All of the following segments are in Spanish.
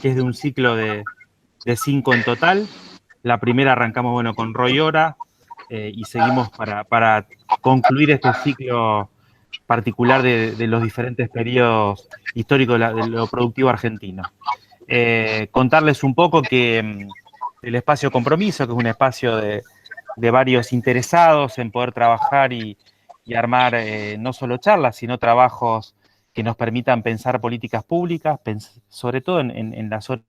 que es de un ciclo de 5 en total. La primera arrancamos, bueno, con Roy Ora, y seguimos para concluir este ciclo particular de los diferentes periodos históricos de lo productivo argentino. Contarles un poco que el espacio Compromiso, que es un espacio de varios interesados en poder trabajar y armar no solo charlas, sino trabajos que nos permitan pensar políticas públicas, sobre todo en la zona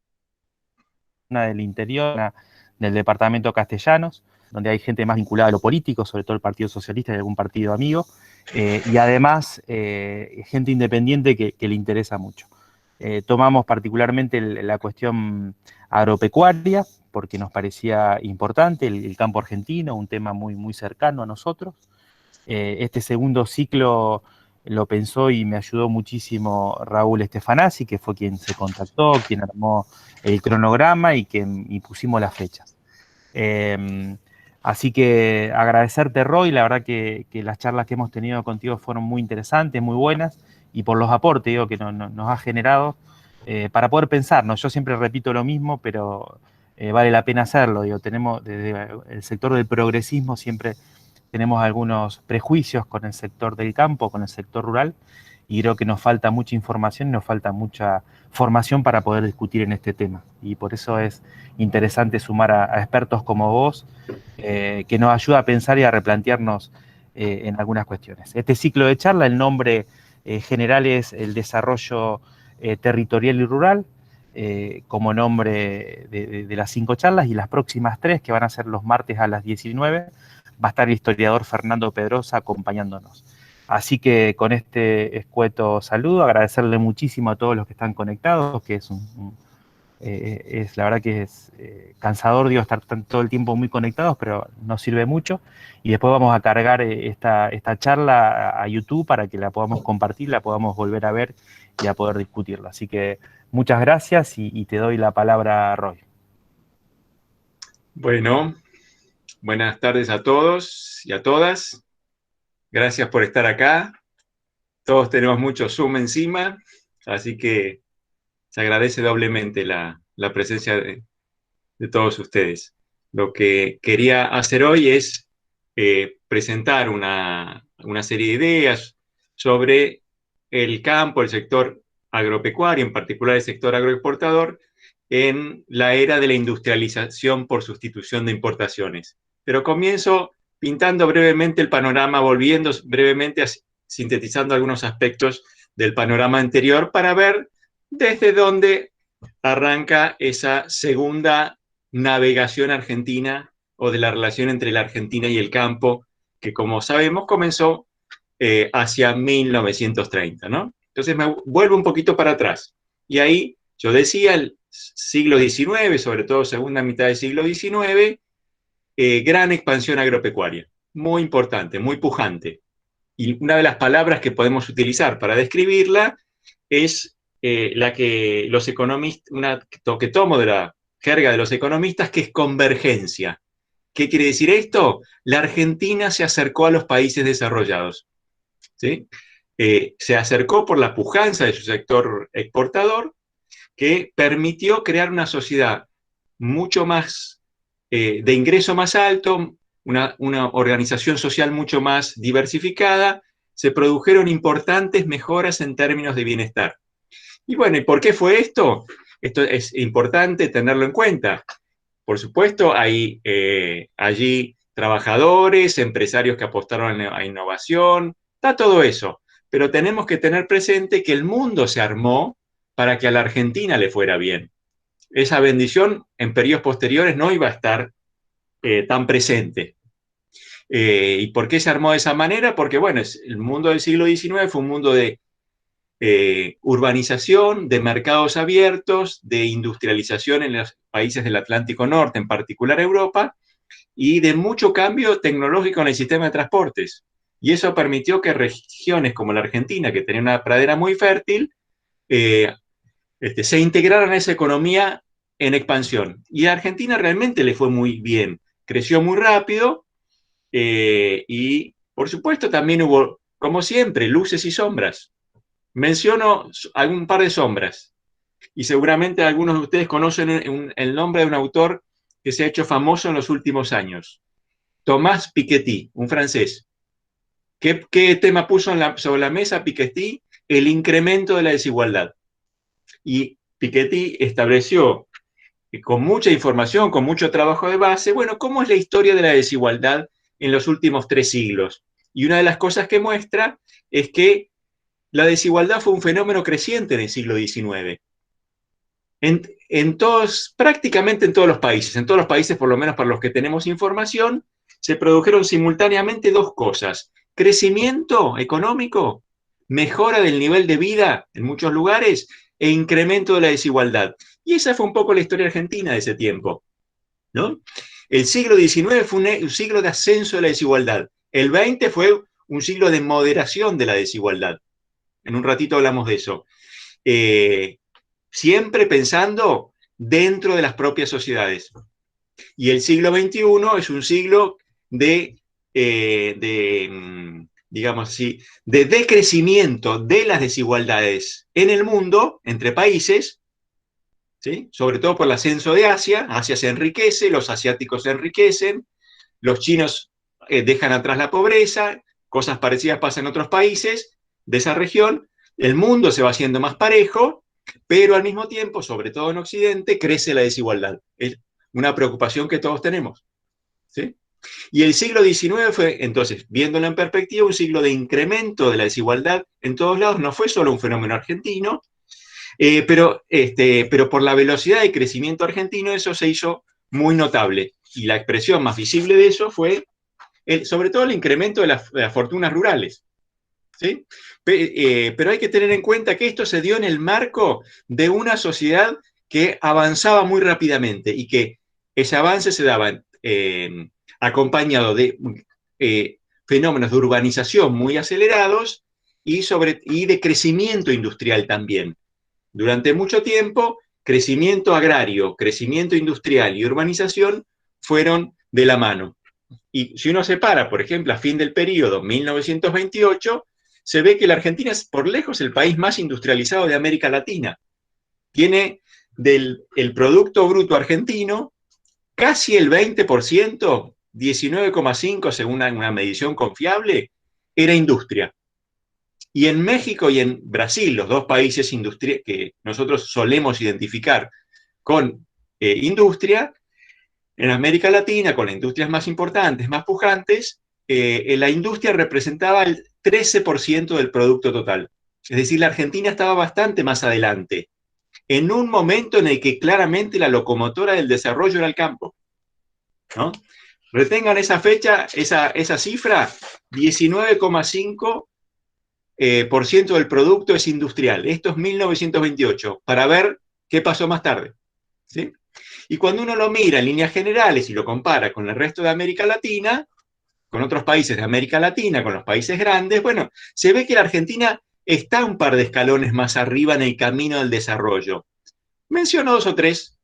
del interior, del departamento Castellanos, donde hay gente más vinculada a lo político, sobre todo el Partido Socialista y algún partido amigo, y además gente independiente que le interesa mucho. Tomamos particularmente la cuestión agropecuaria, porque nos parecía importante el campo argentino, un tema muy, muy cercano a nosotros. Este segundo ciclo lo pensó y me ayudó muchísimo Raúl Estefanasi, que fue quien se contactó, quien armó el cronograma y pusimos las fechas. Así que agradecerte, Roy, la verdad que las charlas que hemos tenido contigo fueron muy interesantes, muy buenas, y por los aportes digo, que nos ha generado para poder pensar, ¿no? Yo siempre repito lo mismo, pero vale la pena hacerlo. Digo, tenemos desde el sector del progresismo siempre tenemos algunos prejuicios con el sector del campo, con el sector rural, y creo que nos falta mucha información y nos falta mucha formación para poder discutir en este tema. Y por eso es interesante sumar a expertos como vos, que nos ayuda a pensar y a replantearnos en algunas cuestiones. Este ciclo de charla, el nombre general es el desarrollo territorial y rural, como nombre de las 5 charlas, y las próximas 3, que van a ser los martes a las 19, va a estar el historiador Fernando Pedrosa acompañándonos. Así que con este escueto saludo, agradecerle muchísimo a todos los que están conectados, que es la verdad que es cansador, digo, estar todo el tiempo muy conectados, pero nos sirve mucho. Y después vamos a cargar esta charla a YouTube para que la podamos compartir, la podamos volver a ver y a poder discutirla. Así que muchas gracias y te doy la palabra, Roy. Bueno, buenas tardes a todos y a todas. Gracias por estar acá. Todos tenemos mucho Zoom encima, así que se agradece doblemente la presencia de todos ustedes. Lo que quería hacer hoy es presentar una serie de ideas sobre el campo, el sector agropecuario, en particular el sector agroexportador, en la era de la industrialización por sustitución de importaciones. Pero comienzo pintando brevemente el panorama, volviendo brevemente a sintetizando algunos aspectos del panorama anterior para ver desde dónde arranca esa segunda navegación argentina o de la relación entre la Argentina y el campo, que como sabemos comenzó hacia 1930, ¿no? Entonces me vuelvo un poquito para atrás. Y ahí yo decía el siglo XIX, sobre todo segunda mitad del siglo XIX, gran expansión agropecuaria, muy importante, muy pujante. Y una de las palabras que podemos utilizar para describirla es la que los economistas, una que tomo de la jerga de los economistas, que es convergencia. ¿Qué quiere decir esto? La Argentina se acercó a los países desarrollados, ¿sí? Se acercó por la pujanza de su sector exportador, que permitió crear una sociedad mucho más de ingreso más alto, una organización social mucho más diversificada, se produjeron importantes mejoras en términos de bienestar. Y bueno, ¿y por qué fue esto? Esto es importante tenerlo en cuenta. Por supuesto, hay allí trabajadores, empresarios que apostaron a innovación, está todo eso. Pero tenemos que tener presente que el mundo se armó para que a la Argentina le fuera bien. Esa bendición en periodos posteriores no iba a estar tan presente. ¿Y por qué se armó de esa manera? Porque, bueno, el mundo del siglo XIX fue un mundo de urbanización, de mercados abiertos, de industrialización en los países del Atlántico Norte, en particular Europa, y de mucho cambio tecnológico en el sistema de transportes. Y eso permitió que regiones como la Argentina, que tenía una pradera muy fértil, se integraran a esa economía en expansión. Y a Argentina realmente le fue muy bien, creció muy rápido y, por supuesto, también hubo, como siempre, luces y sombras. Menciono algún par de sombras. Y seguramente algunos de ustedes conocen el nombre de un autor que se ha hecho famoso en los últimos años. Thomas Piketty, un francés. ¿Qué tema puso sobre la mesa Piketty? El incremento de la desigualdad. Y Piketty estableció, con mucha información, con mucho trabajo de base, bueno, ¿cómo es la historia de la desigualdad en los últimos 3 siglos? Y una de las cosas que muestra es que la desigualdad fue un fenómeno creciente en el siglo XIX. Prácticamente en todos los países, por lo menos para los que tenemos información, se produjeron simultáneamente dos cosas: crecimiento económico, mejora del nivel de vida en muchos lugares e incremento de la desigualdad. Y esa fue un poco la historia argentina de ese tiempo, ¿no? El siglo XIX fue un siglo de ascenso de la desigualdad. El XX fue un siglo de moderación de la desigualdad. En un ratito hablamos de eso. Siempre pensando dentro de las propias sociedades. Y el siglo XXI es un siglo digamos así, de decrecimiento de las desigualdades en el mundo, entre países, ¿sí? Sobre todo por el ascenso de Asia. Asia se enriquece, los asiáticos se enriquecen, los chinos dejan atrás la pobreza, cosas parecidas pasan en otros países de esa región, el mundo se va haciendo más parejo, pero al mismo tiempo, sobre todo en Occidente, crece la desigualdad. Es una preocupación que todos tenemos, ¿sí? Y el siglo XIX fue, entonces, viéndolo en perspectiva, un siglo de incremento de la desigualdad en todos lados. No fue solo un fenómeno argentino, pero por la velocidad de crecimiento argentino eso se hizo muy notable. Y la expresión más visible de eso fue, sobre todo, el incremento de las fortunas rurales, ¿sí? Pero hay que tener en cuenta que esto se dio en el marco de una sociedad que avanzaba muy rápidamente y que ese avance se daba acompañado de fenómenos de urbanización muy acelerados y de crecimiento industrial también. Durante mucho tiempo, crecimiento agrario, crecimiento industrial y urbanización fueron de la mano. Y si uno separa, por ejemplo, a fin del periodo 1928, se ve que la Argentina es por lejos el país más industrializado de América Latina. Tiene el Producto Bruto Argentino casi el 20%, 19,5% según una medición confiable, era industria. Y en México y en Brasil, los dos países que nosotros solemos identificar con industria, en América Latina, con las industrias más importantes, más pujantes, la industria representaba el 13% del producto total. Es decir, la Argentina estaba bastante más adelante, en un momento en el que claramente la locomotora del desarrollo era el campo, ¿no? Retengan esa fecha, esa cifra: 19,5% del producto es industrial. Esto es 1928, para ver qué pasó más tarde, ¿sí? Y cuando uno lo mira en líneas generales y lo compara con el resto de América Latina, con otros países de América Latina, con los países grandes, bueno, se ve que la Argentina está un par de escalones más arriba en el camino del desarrollo. Menciono 2 o 3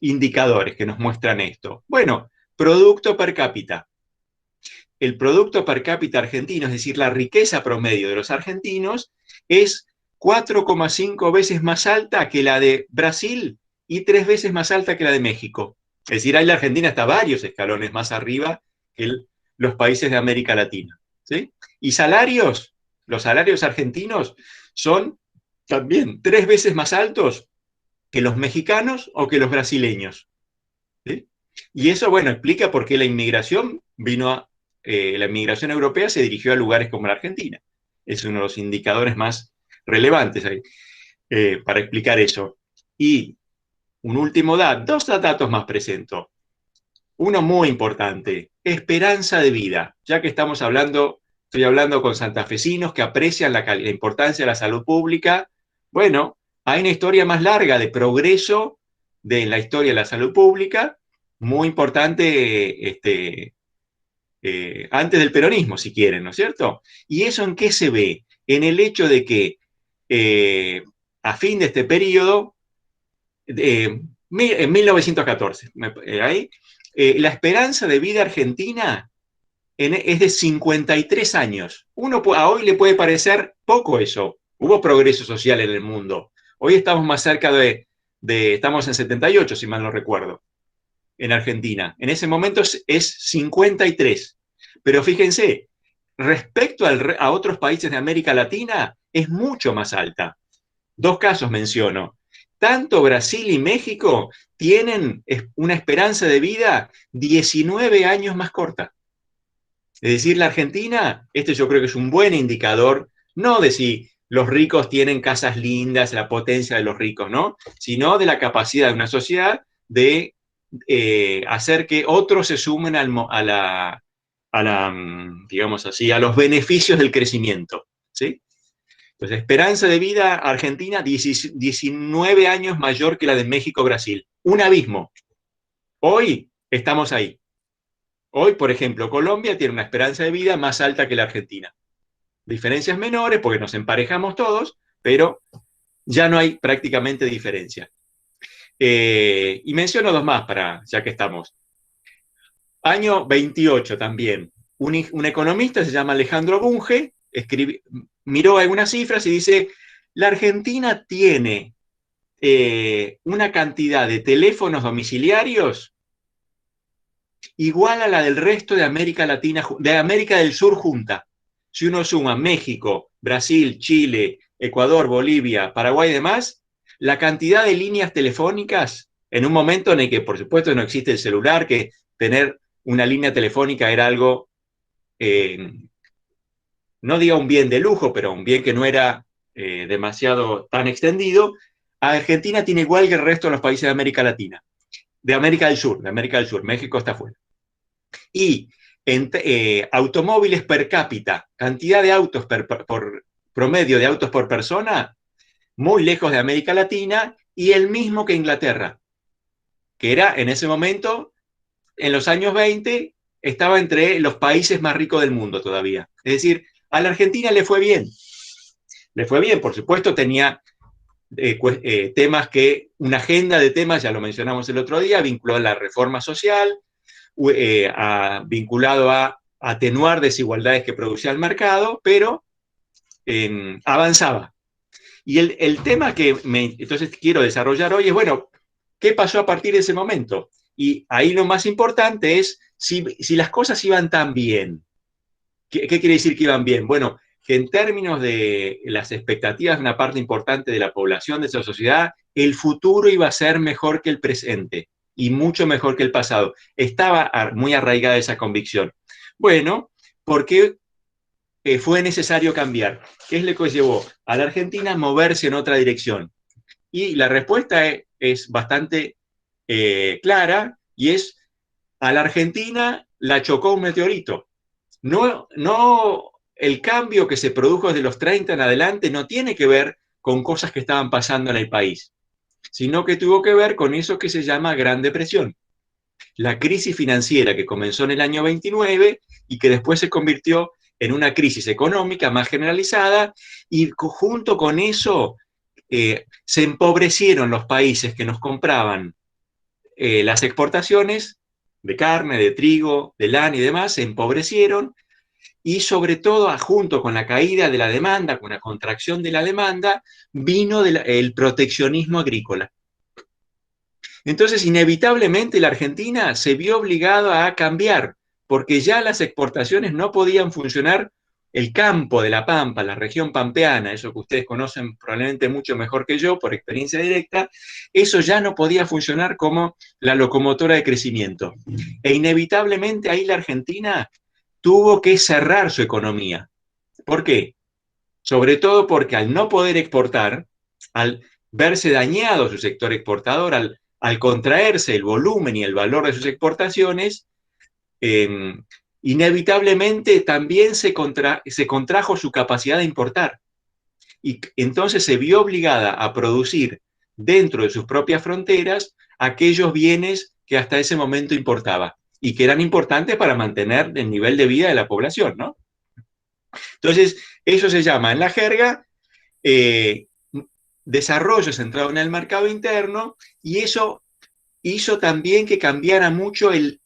indicadores que nos muestran esto. Bueno, producto per cápita. El producto per cápita argentino, es decir, la riqueza promedio de los argentinos, es 4,5 veces más alta que la de Brasil y 3 veces más alta que la de México. Es decir, ahí la Argentina está varios escalones más arriba que los países de América Latina, ¿sí? Y salarios, los salarios argentinos son también 3 veces más altos que los mexicanos o que los brasileños, ¿sí? Y eso, bueno, explica por qué la inmigración la inmigración europea se dirigió a lugares como la Argentina. Es uno de los indicadores más relevantes ahí, para explicar eso. Y un último dato, 2 datos más presento. Uno muy importante: esperanza de vida. Ya que estoy hablando con santafesinos que aprecian la importancia de la salud pública. Bueno, hay una historia más larga de progreso de la historia de la salud pública, muy importante, antes del peronismo, si quieren, ¿no es cierto? ¿Y eso en qué se ve? En el hecho de que a fin de este periodo, en 1914, la esperanza de vida argentina es de 53 años. A hoy le puede parecer poco eso. Hubo progreso social en el mundo. Hoy estamos más cerca estamos en 78, si mal no recuerdo, en Argentina. En ese momento es 53. Pero fíjense, respecto a otros países de América Latina, es mucho más alta. Dos casos menciono. Tanto Brasil y México tienen una esperanza de vida 19 años más corta. Es decir, la Argentina, este yo creo que es un buen indicador, no de si los ricos tienen casas lindas, la potencia de los ricos, ¿no? Sino de la capacidad de una sociedad de hacer que otros se sumen digamos así, a los beneficios del crecimiento, ¿sí? Entonces, esperanza de vida Argentina 19 años mayor que la de México-Brasil. Un abismo. Hoy estamos ahí. Hoy, por ejemplo, Colombia tiene una esperanza de vida más alta que la Argentina. Diferencias menores porque nos emparejamos todos, pero ya no hay prácticamente diferencia. Y menciono dos más ya que estamos. Año 28 también. Un economista se llama Alejandro Bunge, miró algunas cifras y dice, la Argentina tiene una cantidad de teléfonos domiciliarios igual a la del resto de América Latina, de América del Sur junta. Si uno suma México, Brasil, Chile, Ecuador, Bolivia, Paraguay y demás, la cantidad de líneas telefónicas, en un momento en el que por supuesto no existe el celular, que tener una línea telefónica era algo, no diga un bien de lujo, pero un bien que no era demasiado tan extendido, Argentina tiene igual que el resto de los países de América Latina, de América del Sur, México está fuera. Y automóviles per cápita, cantidad de autos por promedio de autos por persona, muy lejos de América Latina y el mismo que Inglaterra, que era en ese momento, en los años 20, estaba entre los países más ricos del mundo todavía. Es decir, a la Argentina le fue bien. Le fue bien, por supuesto, tenía temas una agenda de temas, ya lo mencionamos el otro día, vinculado a la reforma social, vinculado a atenuar desigualdades que producía el mercado, pero avanzaba. Y el tema que entonces quiero desarrollar hoy es, bueno, ¿qué pasó a partir de ese momento? Y ahí lo más importante es si las cosas iban tan bien. ¿Qué quiere decir que iban bien? Bueno, que en términos de las expectativas de una parte importante de la población de esa sociedad, el futuro iba a ser mejor que el presente y mucho mejor que el pasado. Estaba muy arraigada esa convicción. Bueno, ¿por qué fue necesario cambiar? ¿Qué es lo que llevó a la Argentina a moverse en otra dirección? Y la respuesta es bastante clara y es, a la Argentina la chocó un meteorito. No, el cambio que se produjo desde los 30 en adelante no tiene que ver con cosas que estaban pasando en el país, sino que tuvo que ver con eso que se llama Gran Depresión. La crisis financiera que comenzó en el año 29 y que después se convirtió en una crisis económica más generalizada, y junto con eso se empobrecieron los países que nos compraban las exportaciones de carne, de trigo, de lana y demás, se empobrecieron, y sobre todo, junto con la caída de la demanda, con la contracción de la demanda, vino el proteccionismo agrícola. Entonces, inevitablemente, la Argentina se vio obligada a cambiar, porque ya las exportaciones no podían funcionar. El campo de la Pampa, la región pampeana, eso que ustedes conocen probablemente mucho mejor que yo por experiencia directa, eso ya no podía funcionar como la locomotora de crecimiento. E inevitablemente ahí la Argentina tuvo que cerrar su economía. ¿Por qué? Sobre todo porque al no poder exportar, al verse dañado su sector exportador, al contraerse el volumen y el valor de sus exportaciones, inevitablemente también se contrajo su capacidad de importar. Y entonces se vio obligada a producir dentro de sus propias fronteras aquellos bienes que hasta ese momento importaba y que eran importantes para mantener el nivel de vida de la población, ¿no? Entonces, eso se llama en la jerga desarrollo centrado en el mercado interno, y eso hizo también que cambiara mucho el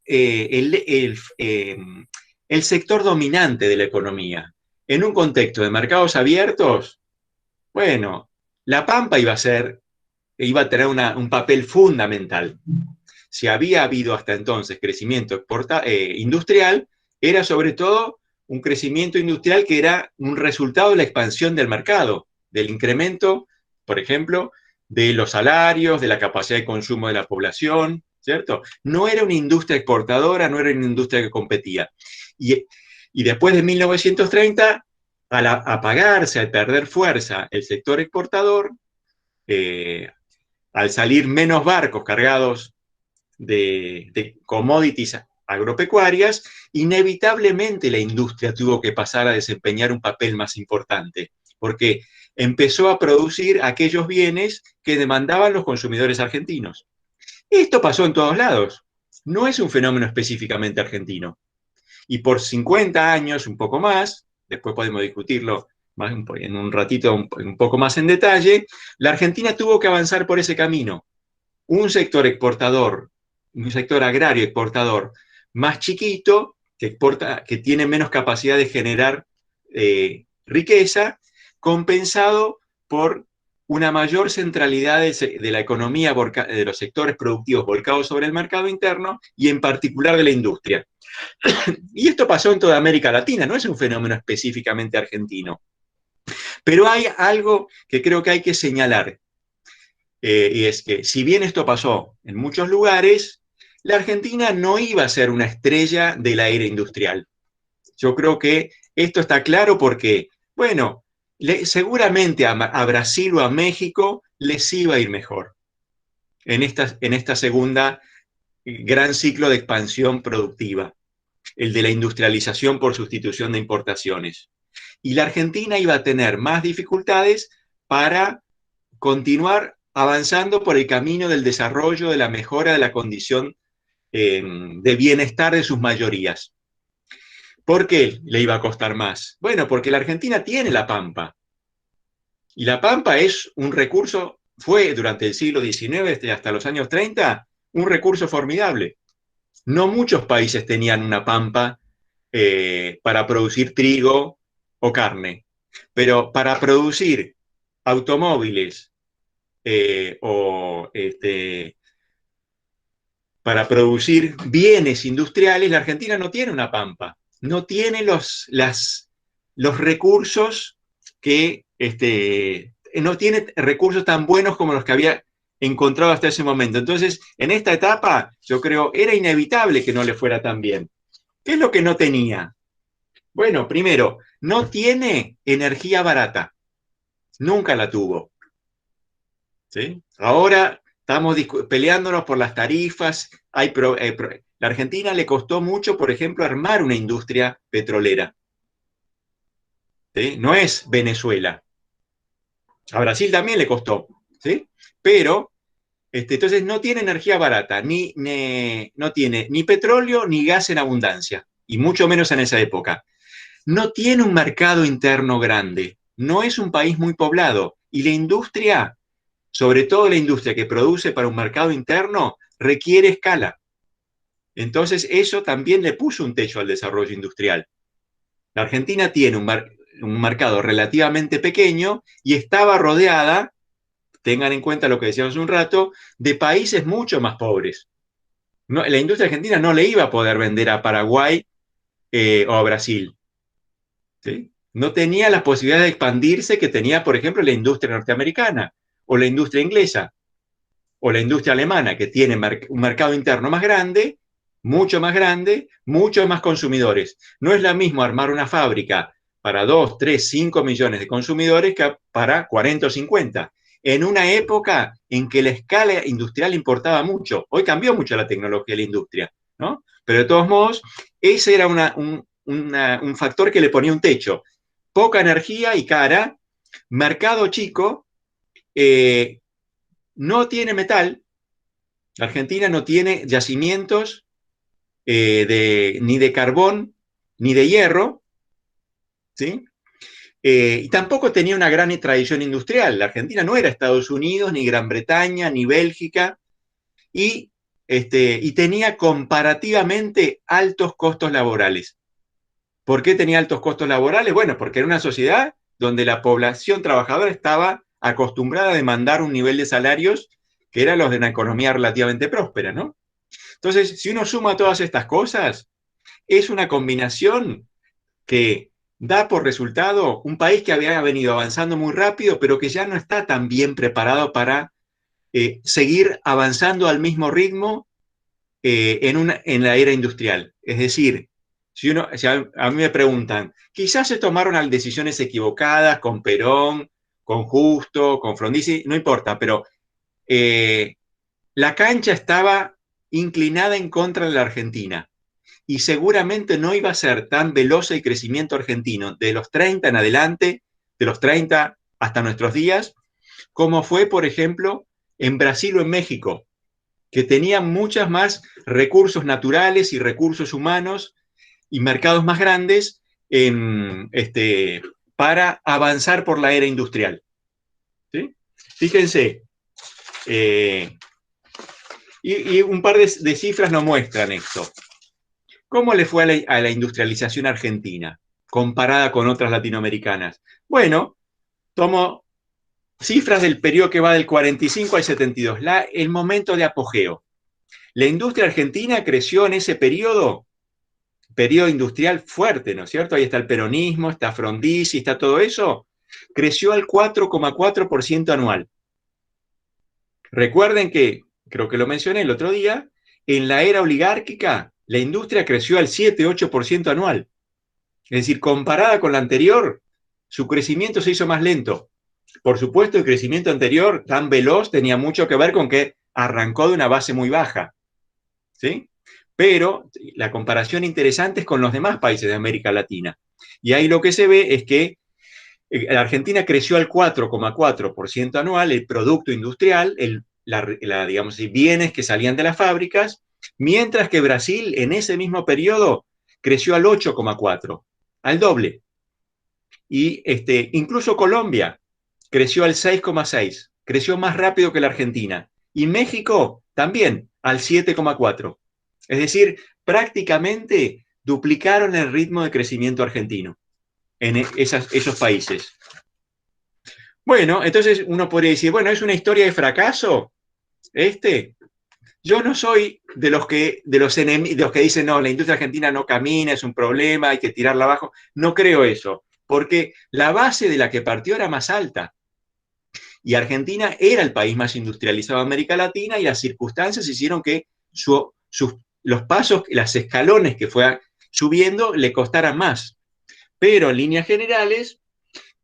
sector dominante de la economía. En un contexto de mercados abiertos, bueno, la Pampa iba a tener un papel fundamental. Si había habido hasta entonces crecimiento industrial, era sobre todo un crecimiento industrial que era un resultado de la expansión del mercado, del incremento, por ejemplo, de los salarios, de la capacidad de consumo de la población, ¿cierto? No era una industria exportadora, no era una industria que competía. Y después de 1930, al apagarse, al perder fuerza el sector exportador, al salir menos barcos cargados de commodities agropecuarias, inevitablemente la industria tuvo que pasar a desempeñar un papel más importante, porque empezó a producir aquellos bienes que demandaban los consumidores argentinos. Esto pasó en todos lados, no es un fenómeno específicamente argentino. Y por 50 años, un poco más, después podemos discutirlo más en un ratito un poco más en detalle, la Argentina tuvo que avanzar por ese camino. Un sector exportador, un sector agrario exportador más chiquito, que tiene menos capacidad de generar riqueza, compensado por una mayor centralidad de la economía, de los sectores productivos volcados sobre el mercado interno y en particular de la industria. Y esto pasó en toda América Latina, no es un fenómeno específicamente argentino. Pero hay algo que creo que hay que señalar, y es que si bien esto pasó en muchos lugares, la Argentina no iba a ser una estrella de la era industrial. Yo creo que esto está claro porque, bueno, seguramente a Brasil o a México les iba a ir mejor en esta segunda gran ciclo de expansión productiva, el de la industrialización por sustitución de importaciones. Y la Argentina iba a tener más dificultades para continuar avanzando por el camino del desarrollo, de la mejora de la condición de bienestar de sus mayorías. ¿Por qué le iba a costar más? Bueno, porque la Argentina tiene la Pampa. Y la Pampa es un recurso, fue durante el siglo XIX hasta los años 30, un recurso formidable. No muchos países tenían una Pampa para producir trigo o carne, pero para producir automóviles, para producir bienes industriales, la Argentina no tiene una pampa, no tiene los recursos no tiene recursos tan buenos como los que había encontrado hasta ese momento. Entonces, en esta etapa, yo creo, era inevitable que no le fuera tan bien. ¿Qué es lo que no tenía? Bueno, primero, no tiene energía barata. Nunca la tuvo. ¿Sí? Ahora estamos peleándonos por las tarifas. La Argentina le costó mucho, por ejemplo, armar una industria petrolera. ¿Sí? No es Venezuela. A Brasil también le costó. ¿Sí? Pero, entonces no tiene energía barata, no tiene ni petróleo ni gas en abundancia, y mucho menos en esa época. No tiene un mercado interno grande. No es un país muy poblado. Y la industria, sobre todo la industria que produce para un mercado interno, requiere escala. Entonces eso también le puso un techo al desarrollo industrial. La Argentina tiene un mercado relativamente pequeño y estaba rodeada, tengan en cuenta lo que decíamos hace un rato, de países mucho más pobres. La industria argentina no le iba a poder vender a Paraguay o a Brasil. ¿Sí? No tenía la posibilidad de expandirse que tenía, por ejemplo, la industria norteamericana o la industria inglesa o la industria alemana, que tiene un mercado interno más grande, muchos más consumidores. No es lo mismo armar una fábrica para 2, 3, 5 millones de consumidores que para 40 o 50. En una época en que la escala industrial importaba mucho. Hoy cambió mucho la tecnología de la industria, ¿no? Pero de todos modos, ese era un factor que le ponía un techo. Poca energía y cara, mercado chico, no tiene metal. Argentina no tiene yacimientos ni de carbón ni de hierro, ¿sí? Y tampoco tenía una gran tradición industrial. La Argentina no era Estados Unidos, ni Gran Bretaña, ni Bélgica, y tenía comparativamente altos costos laborales. ¿Por qué tenía altos costos laborales? Bueno, porque era una sociedad donde la población trabajadora estaba acostumbrada a demandar un nivel de salarios que era los de una economía relativamente próspera, ¿no? Entonces, si uno suma todas estas cosas, es una combinación que da por resultado un país que había venido avanzando muy rápido, pero que ya no está tan bien preparado para seguir avanzando al mismo ritmo en la era industrial. Es decir, si a mí me preguntan, quizás se tomaron decisiones equivocadas con Perón, con Justo, con Frondizi, no importa, pero la cancha estaba inclinada en contra de la Argentina y seguramente no iba a ser tan veloz el crecimiento argentino de los 30 en adelante, de los 30 hasta nuestros días, como fue, por ejemplo, en Brasil o en México, que tenían muchos más recursos naturales y recursos humanos y mercados más grandes para avanzar por la era industrial. ¿Sí? Fíjense, y un par de cifras nos muestran esto. ¿Cómo le fue a la industrialización argentina comparada con otras latinoamericanas? Bueno, tomo cifras del periodo que va del 45 al 72, el momento de apogeo. La industria argentina creció en ese periodo industrial fuerte, ¿no es cierto? Ahí está el peronismo, está Frondizi, está todo eso. Creció al 4,4% anual. Recuerden que, creo que lo mencioné el otro día, en la era oligárquica, la industria creció al 7-8% anual. Es decir, comparada con la anterior, su crecimiento se hizo más lento. Por supuesto, el crecimiento anterior, tan veloz, tenía mucho que ver con que arrancó de una base muy baja. ¿Sí? Pero la comparación interesante es con los demás países de América Latina. Y ahí lo que se ve es que la Argentina creció al 4,4% anual, el producto industrial, digamos así, bienes que salían de las fábricas, mientras que Brasil en ese mismo periodo creció al 8,4%, al doble. Y incluso Colombia creció al 6,6%, creció más rápido que la Argentina. Y México también al 7,4%. Es decir, prácticamente duplicaron el ritmo de crecimiento argentino en esos países. Bueno, entonces uno podría decir, bueno, ¿es una historia de fracaso? Yo no soy de los que dicen, no, la industria argentina no camina, es un problema, hay que tirarla abajo. No creo eso, porque la base de la que partió era más alta. Y Argentina era el país más industrializado de América Latina y las circunstancias hicieron que los pasos, los escalones que fue subiendo le costaran más. Pero en líneas generales,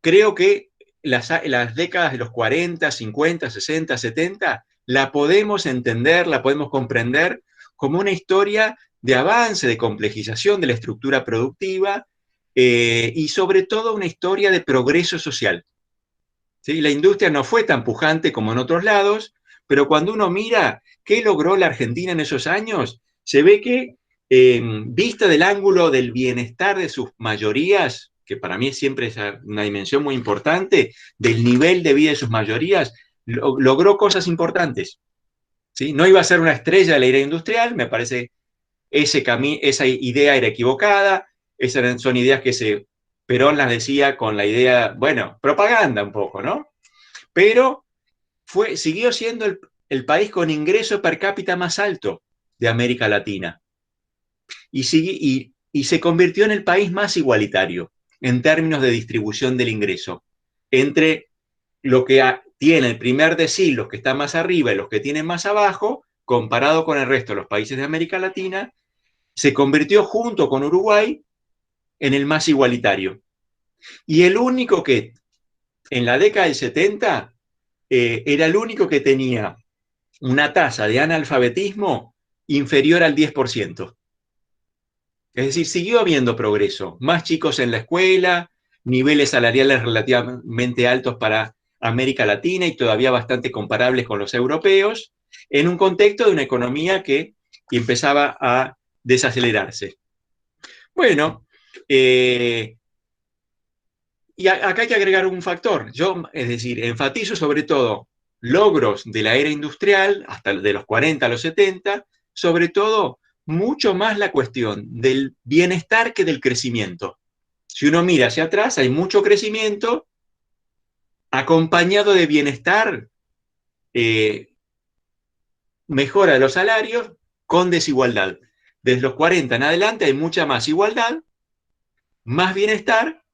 creo que las décadas de los 40, 50, 60, 70, la podemos entender, la podemos comprender como una historia de avance, de complejización de la estructura productiva y sobre todo una historia de progreso social. ¿Sí? La industria no fue tan pujante como en otros lados, pero cuando uno mira qué logró la Argentina en esos años, se ve que, vista del ángulo del bienestar de sus mayorías, que para mí siempre es una dimensión muy importante, del nivel de vida de sus mayorías, logró cosas importantes. ¿Sí? No iba a ser una estrella de la era industrial, me parece esa idea era equivocada, esas son ideas que Perón las decía con la idea, bueno, propaganda un poco, ¿no? Pero siguió siendo el país con ingreso per cápita más alto de América Latina. Y se convirtió en el país más igualitario en términos de distribución del ingreso. Entre lo que tiene el primer decil, los que están más arriba y los que tienen más abajo, comparado con el resto de los países de América Latina, se convirtió junto con Uruguay en el más igualitario. Y el único que en la década del 70 era el único que tenía una tasa de analfabetismo inferior al 10%. Es decir, siguió habiendo progreso, más chicos en la escuela, niveles salariales relativamente altos para América Latina y todavía bastante comparables con los europeos, en un contexto de una economía que empezaba a desacelerarse. Bueno, y acá hay que agregar un factor. Es decir, enfatizo sobre todo logros de la era industrial, hasta de los 40 a los 70, sobre todo mucho más la cuestión del bienestar que del crecimiento. Si uno mira hacia atrás, hay mucho crecimiento, acompañado de bienestar, mejora de los salarios con desigualdad. Desde los 40 en adelante hay mucha más igualdad, más bienestar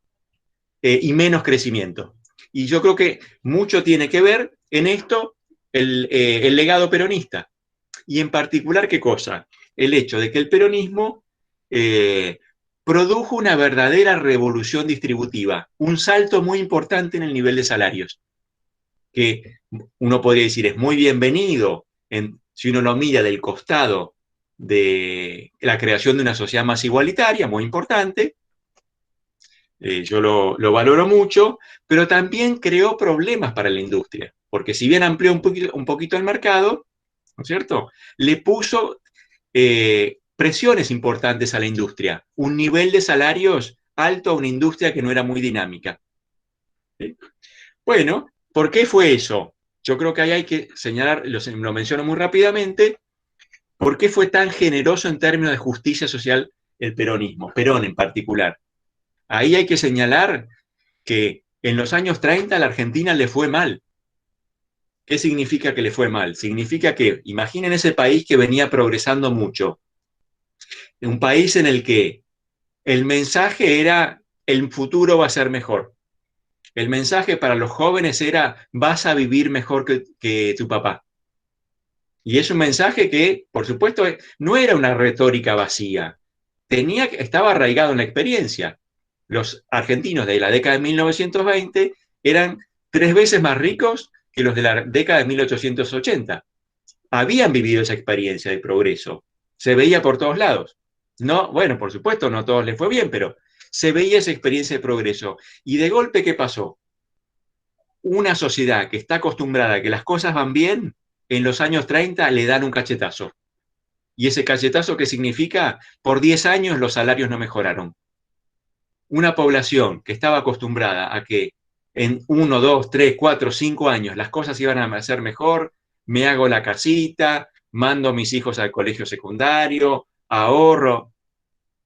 y menos crecimiento. Y yo creo que mucho tiene que ver en esto el legado peronista. Y en particular, ¿qué cosa? El hecho de que el peronismo produjo una verdadera revolución distributiva, un salto muy importante en el nivel de salarios, que uno podría decir es muy bienvenido si uno lo mira del costado de la creación de una sociedad más igualitaria, muy importante, yo lo valoro mucho, pero también creó problemas para la industria, porque si bien amplió un poquito el mercado, ¿no es cierto?, le puso presiones importantes a la industria, un nivel de salarios alto a una industria que no era muy dinámica. ¿Sí? Bueno, ¿por qué fue eso? Yo creo que ahí hay que señalar, lo menciono muy rápidamente, ¿por qué fue tan generoso en términos de justicia social el peronismo, Perón en particular? Ahí hay que señalar que en los años 30 a la Argentina le fue mal. ¿Qué significa que le fue mal? Significa que, imaginen ese país que venía progresando mucho, un país en el que el mensaje era, el futuro va a ser mejor. El mensaje para los jóvenes era, vas a vivir mejor que tu papá. Y es un mensaje que, por supuesto, no era una retórica vacía, estaba arraigado en la experiencia. Los argentinos de la década de 1920 eran 3 veces más ricos que los de la década de 1880. Habían vivido esa experiencia de progreso. Se veía por todos lados. No, bueno, por supuesto, no a todos les fue bien, pero se veía esa experiencia de progreso. Y de golpe, ¿qué pasó? Una sociedad que está acostumbrada a que las cosas van bien, en los años 30 le dan un cachetazo. ¿Y ese cachetazo qué significa? Por 10 años los salarios no mejoraron. Una población que estaba acostumbrada a que en 1, 2, 3, 4, 5 años las cosas iban a ser mejor, me hago la casita, mando a mis hijos al colegio secundario, ahorro,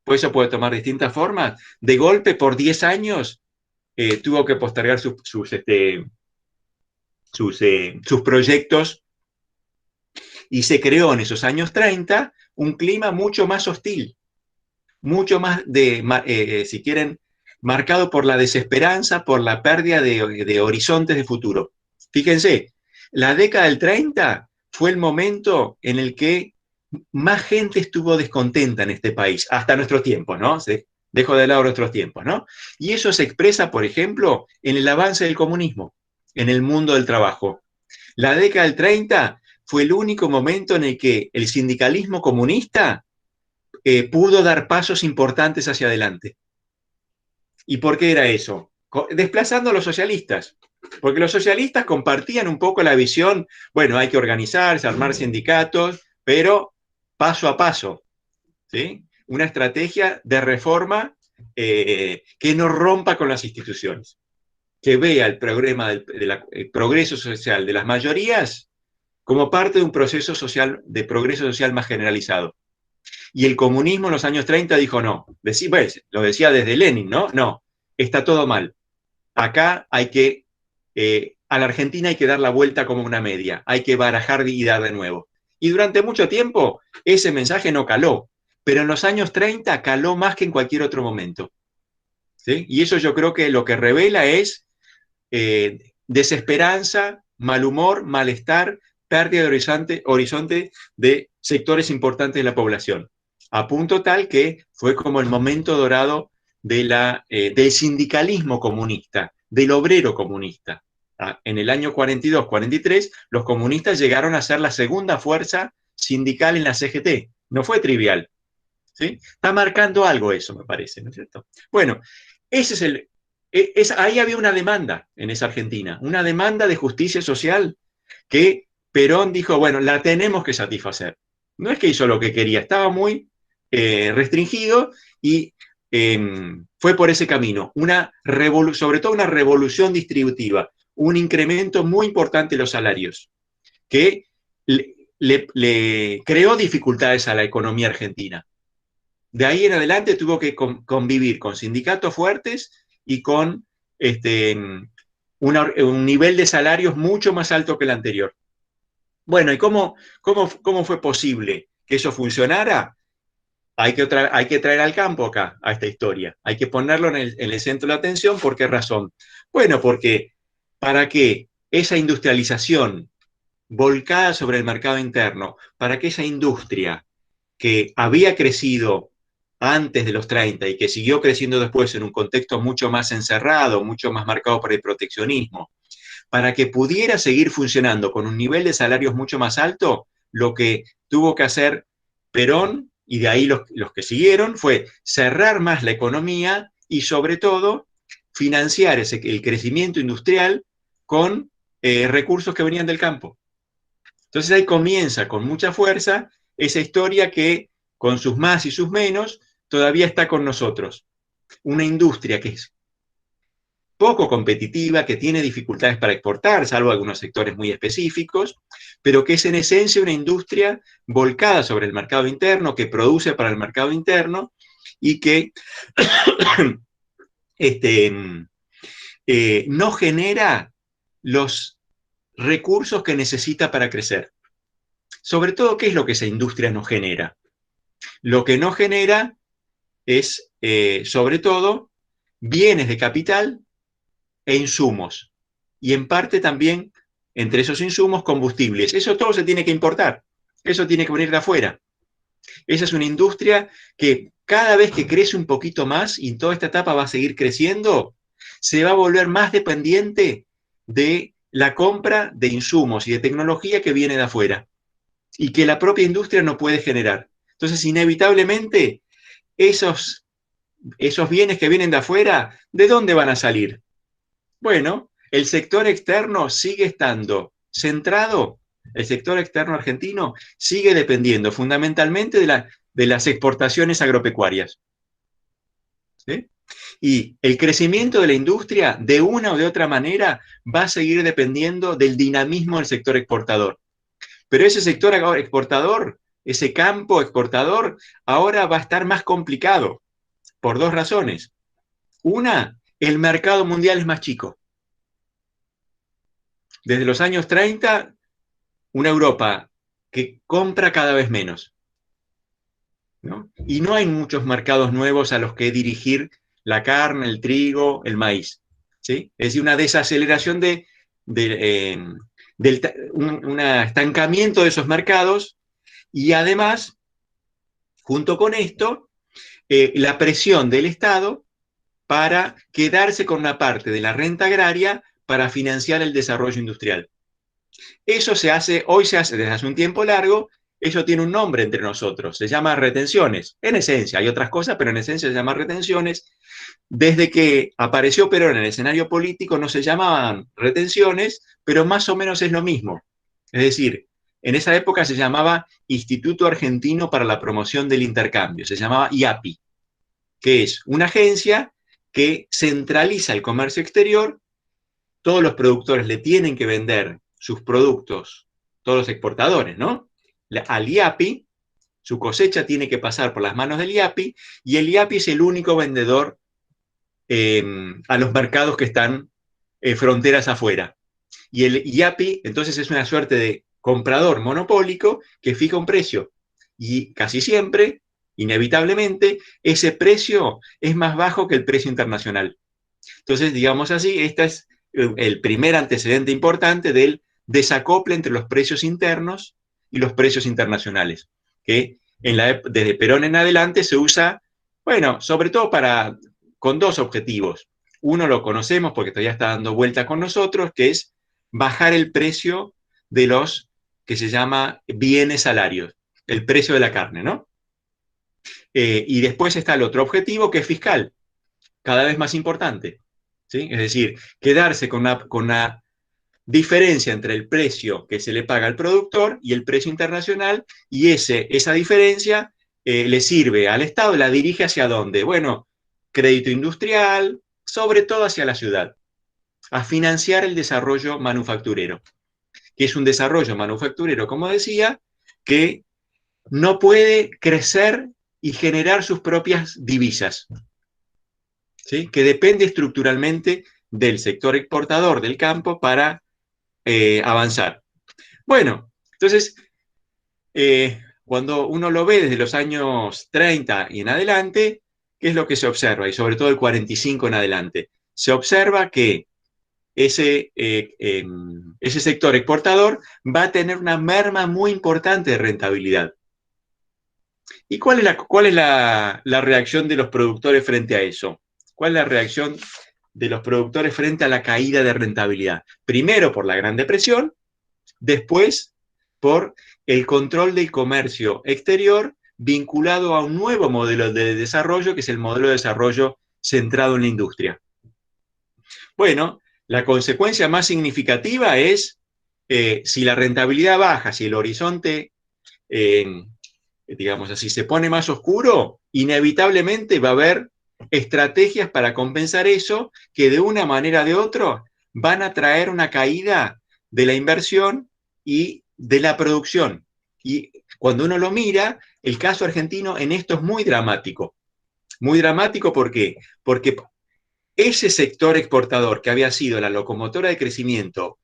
pues eso puede tomar distintas formas. De golpe, por 10 años, tuvo que postergar sus proyectos y se creó en esos años 30 un clima mucho más hostil, mucho más si quieren, marcado por la desesperanza, por la pérdida de horizontes de futuro. Fíjense, la década del 30 fue el momento en el que más gente estuvo descontenta en este país, hasta nuestros tiempos, ¿no? Dejo de lado nuestros tiempos, ¿no? Y eso se expresa, por ejemplo, en el avance del comunismo, en el mundo del trabajo. La década del 30 fue el único momento en el que el sindicalismo comunista pudo dar pasos importantes hacia adelante. ¿Y por qué era eso? Desplazando a los socialistas, porque los socialistas compartían un poco la visión, bueno, hay que organizarse, armar sindicatos, pero paso a paso, ¿sí? Una estrategia de reforma que no rompa con las instituciones, que vea el progreso social de las mayorías como parte de un proceso social, de progreso social más generalizado. Y el comunismo en los años 30 dijo no. Lo decía desde Lenin, ¿no? No, está todo mal. Acá hay que, a la Argentina hay que dar la vuelta como una media, hay que barajar y dar de nuevo. Y durante mucho tiempo ese mensaje no caló, pero en los años 30 caló más que en cualquier otro momento. ¿Sí? Y eso yo creo que lo que revela es desesperanza, mal humor, malestar, pérdida de horizonte de sectores importantes de la población, a punto tal que fue como el momento dorado del sindicalismo comunista, del obrero comunista. En el año 42-43, los comunistas llegaron a ser la segunda fuerza sindical en la CGT. No fue trivial. ¿Sí? Está marcando algo eso, me parece, ¿no es cierto? Bueno, ese ahí había una demanda en esa Argentina, una demanda de justicia social que Perón dijo, bueno, la tenemos que satisfacer. No es que hizo lo que quería, estaba muy restringido y fue por ese camino, sobre todo una revolución distributiva, un incremento muy importante de los salarios, que le creó dificultades a la economía argentina. De ahí en adelante tuvo que convivir con sindicatos fuertes y con un nivel de salarios mucho más alto que el anterior. Bueno, ¿y cómo fue posible que eso funcionara? Hay que traer al campo acá, a esta historia. Hay que ponerlo en el centro de la atención. ¿Por qué razón? Bueno, porque para que esa industrialización volcada sobre el mercado interno, para que esa industria que había crecido antes de los 30 y que siguió creciendo después en un contexto mucho más encerrado, mucho más marcado por el proteccionismo, para que pudiera seguir funcionando con un nivel de salarios mucho más alto, lo que tuvo que hacer Perón, y de ahí los que siguieron, fue cerrar más la economía y sobre todo financiar el crecimiento industrial con recursos que venían del campo. Entonces ahí comienza con mucha fuerza esa historia que, con sus más y sus menos, todavía está con nosotros. Una industria que es poco competitiva, que tiene dificultades para exportar, salvo algunos sectores muy específicos, pero que es en esencia una industria volcada sobre el mercado interno, que produce para el mercado interno y que no genera los recursos que necesita para crecer. Sobre todo, ¿qué es lo que esa industria no genera? Lo que no genera es, sobre todo, bienes de capital e insumos. Y en parte también, entre esos insumos, combustibles. Eso todo se tiene que importar. Eso tiene que venir de afuera. Esa es una industria que cada vez que crece un poquito más, y en toda esta etapa va a seguir creciendo, se va a volver más dependiente de la compra de insumos y de tecnología que viene de afuera y que la propia industria no puede generar. Entonces, inevitablemente, esos bienes que vienen de afuera, ¿de dónde van a salir? Bueno, el sector externo sigue estando centrado, el sector externo argentino sigue dependiendo fundamentalmente de las exportaciones agropecuarias. ¿Sí? Y el crecimiento de la industria, de una o de otra manera, va a seguir dependiendo del dinamismo del sector exportador. Pero ese sector exportador, ese campo exportador, ahora va a estar más complicado por dos razones. Una, el mercado mundial es más chico. Desde los años 30, una Europa que compra cada vez menos, ¿no? Y no hay muchos mercados nuevos a los que dirigir la carne, el trigo, el maíz, ¿sí? Es decir, una desaceleración un estancamiento de esos mercados y además, junto con esto, la presión del Estado para quedarse con una parte de la renta agraria para financiar el desarrollo industrial. Eso hoy se hace desde hace un tiempo largo, eso tiene un nombre entre nosotros, se llama retenciones. En esencia, hay otras cosas, pero en esencia se llama retenciones. Desde que apareció Perón en el escenario político no se llamaban retenciones, pero más o menos es lo mismo. Es decir, en esa época se llamaba Instituto Argentino para la Promoción del Intercambio, se llamaba IAPI, que es una agencia que centraliza el comercio exterior. Todos los productores le tienen que vender sus productos, todos los exportadores, ¿no? Al IAPI, su cosecha tiene que pasar por las manos del IAPI y el IAPI es el único vendedor a los mercados que están fronteras afuera. Y el IAPI entonces es una suerte de comprador monopólico que fija un precio y casi siempre, inevitablemente, ese precio es más bajo que el precio internacional. Entonces, digamos así, este es el primer antecedente importante del desacople entre los precios internos y los precios internacionales, que desde Perón en adelante se usa, bueno, sobre todo con dos objetivos. Uno lo conocemos porque todavía está dando vuelta con nosotros, que es bajar el precio de los que se llama bienes salarios, el precio de la carne, ¿no? Y después está el otro objetivo, que es fiscal, cada vez más importante, ¿sí? Es decir, quedarse con una diferencia entre el precio que se le paga al productor y el precio internacional, y esa diferencia le sirve al Estado, la dirige hacia dónde. Bueno, crédito industrial, sobre todo hacia la ciudad, a financiar el desarrollo manufacturero, que es un desarrollo manufacturero, como decía, que no puede crecer y generar sus propias divisas, ¿sí? Que depende estructuralmente del sector exportador del campo para avanzar. Bueno, entonces, cuando uno lo ve desde los años 30 y en adelante, ¿qué es lo que se observa? Y sobre todo el 45 en adelante. Se observa que ese sector exportador va a tener una merma muy importante de rentabilidad. ¿Y cuál es la reacción de los productores frente a eso? ¿Cuál es la reacción de los productores frente a la caída de rentabilidad? Primero por la Gran Depresión, después por el control del comercio exterior vinculado a un nuevo modelo de desarrollo, que es el modelo de desarrollo centrado en la industria. Bueno, la consecuencia más significativa es si la rentabilidad baja, si el horizonte, digamos así, se pone más oscuro, inevitablemente va a haber estrategias para compensar eso que de una manera o de otra van a traer una caída de la inversión y de la producción. Y cuando uno lo mira, el caso argentino en esto es muy dramático. Muy dramático, ¿por qué? Porque ese sector exportador que había sido la locomotora de crecimiento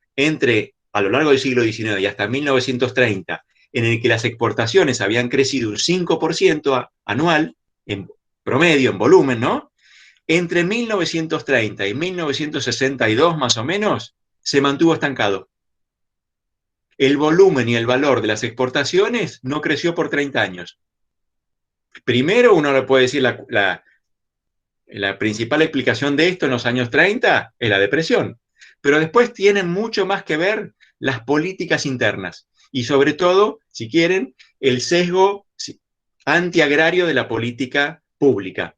a lo largo del siglo XIX y hasta 1930, en el que las exportaciones habían crecido un 5% anual, en promedio, en volumen, ¿no? Entre 1930 y 1962, más o menos, se mantuvo estancado. El volumen y el valor de las exportaciones no creció por 30 años. Primero, uno le puede decir la principal explicación de esto en los años 30 es la depresión, pero después tienen mucho más que ver las políticas internas y sobre todo, si quieren, el sesgo antiagrario de la política pública,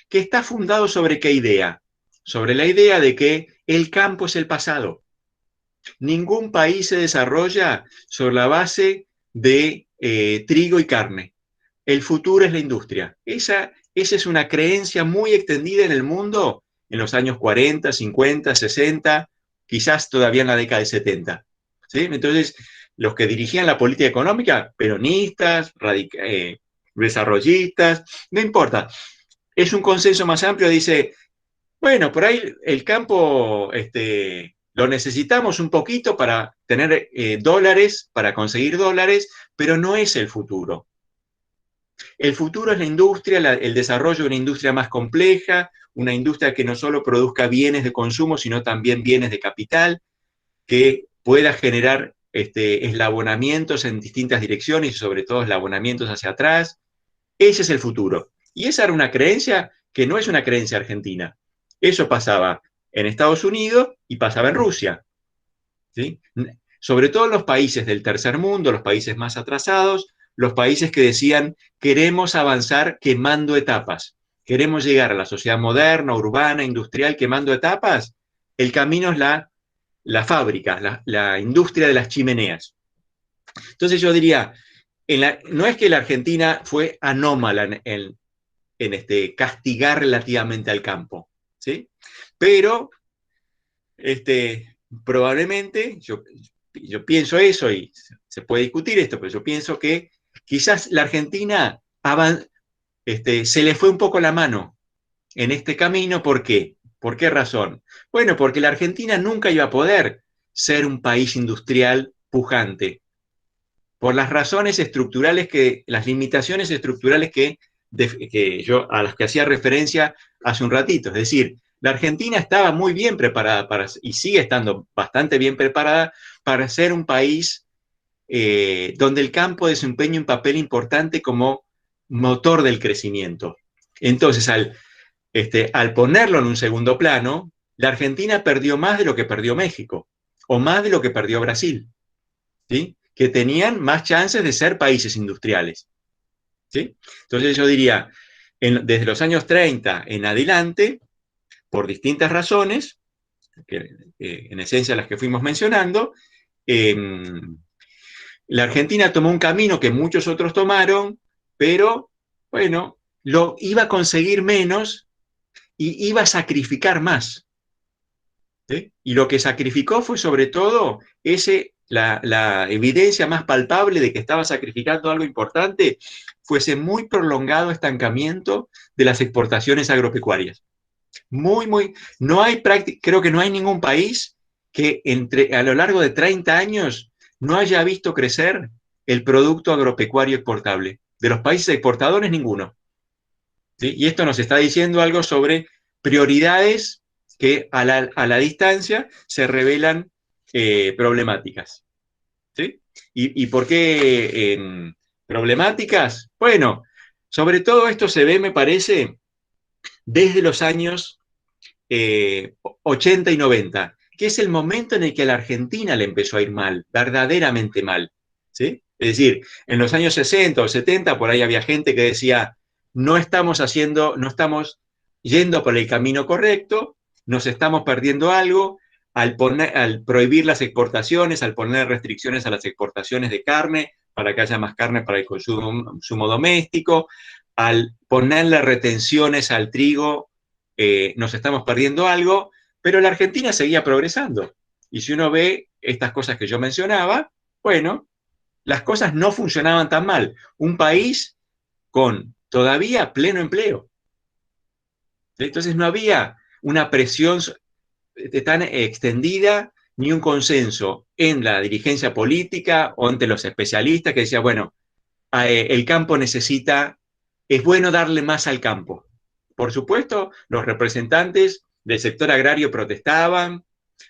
que está fundado sobre qué idea, sobre la idea de que el campo es el pasado. Ningún país se desarrolla sobre la base de trigo y carne. El futuro es la industria. Esa es una creencia muy extendida en el mundo en los años 40, 50, 60, quizás todavía en la década de 70. ¿Sí? Entonces, los que dirigían la política económica, peronistas, desarrollistas, no importa. Es un consenso más amplio, dice, bueno, por ahí el campo lo necesitamos un poquito para tener dólares, para conseguir dólares, pero no es el futuro. El futuro es la industria, el desarrollo de una industria más compleja, una industria que no solo produzca bienes de consumo, sino también bienes de capital, que pueda generar eslabonamientos en distintas direcciones y sobre todo eslabonamientos hacia atrás. Ese es el futuro. Y esa era una creencia que no es una creencia argentina. Eso pasaba en Estados Unidos y pasaba en Rusia. ¿Sí? Sobre todo en los países del tercer mundo, los países más atrasados, los países que decían, queremos avanzar quemando etapas, queremos llegar a la sociedad moderna, urbana, industrial, quemando etapas. El camino es la fábrica, la industria de las chimeneas. Entonces yo diría, no es que la Argentina fue anómala en castigar relativamente al campo, ¿sí? Pero probablemente, yo pienso eso y se puede discutir esto, pero yo pienso que quizás la Argentina se le fue un poco la mano en este camino. ¿Por qué? ¿Por qué razón? Bueno, porque la Argentina nunca iba a poder ser un país industrial pujante, por las razones estructurales las limitaciones estructurales a las que hacía referencia hace un ratito. Es decir, la Argentina estaba muy bien preparada y sigue estando bastante bien preparada para ser un país donde el campo desempeña un papel importante como motor del crecimiento. Entonces, al ponerlo en un segundo plano, la Argentina perdió más de lo que perdió México, o más de lo que perdió Brasil, ¿sí? Que tenían más chances de ser países industriales. ¿Sí? Entonces yo diría, desde los años 30 en adelante, por distintas razones, que en esencia las que fuimos mencionando, la Argentina tomó un camino que muchos otros tomaron, pero bueno, lo iba a conseguir menos y iba a sacrificar más. ¿Sí? Y lo que sacrificó fue sobre todo la evidencia más palpable de que estaba sacrificando algo importante, fue ese muy prolongado estancamiento de las exportaciones agropecuarias. No hay práctica, creo que no hay ningún país que a lo largo de 30 años no haya visto crecer el producto agropecuario exportable. De los países exportadores, ninguno. ¿Sí? Y esto nos está diciendo algo sobre prioridades que a la distancia se revelan problemáticas. ¿Sí? ¿Y por qué problemáticas? Bueno, sobre todo esto se ve, me parece, desde los años 80 y 90, que es el momento en el que a la Argentina le empezó a ir mal, verdaderamente mal. ¿Sí? Es decir, en los años 60 o 70, por ahí había gente que decía, no estamos yendo por el camino correcto, nos estamos perdiendo algo, al prohibir las exportaciones, al poner restricciones a las exportaciones de carne, para que haya más carne para el consumo doméstico, al ponerle retenciones al trigo, nos estamos perdiendo algo, pero la Argentina seguía progresando. Y si uno ve estas cosas que yo mencionaba, bueno, las cosas no funcionaban tan mal. Un país con todavía pleno empleo. Entonces no había una presión tan extendida ni un consenso en la dirigencia política o entre los especialistas que decían, bueno, el campo es bueno darle más al campo. Por supuesto, los representantes del sector agrario protestaban,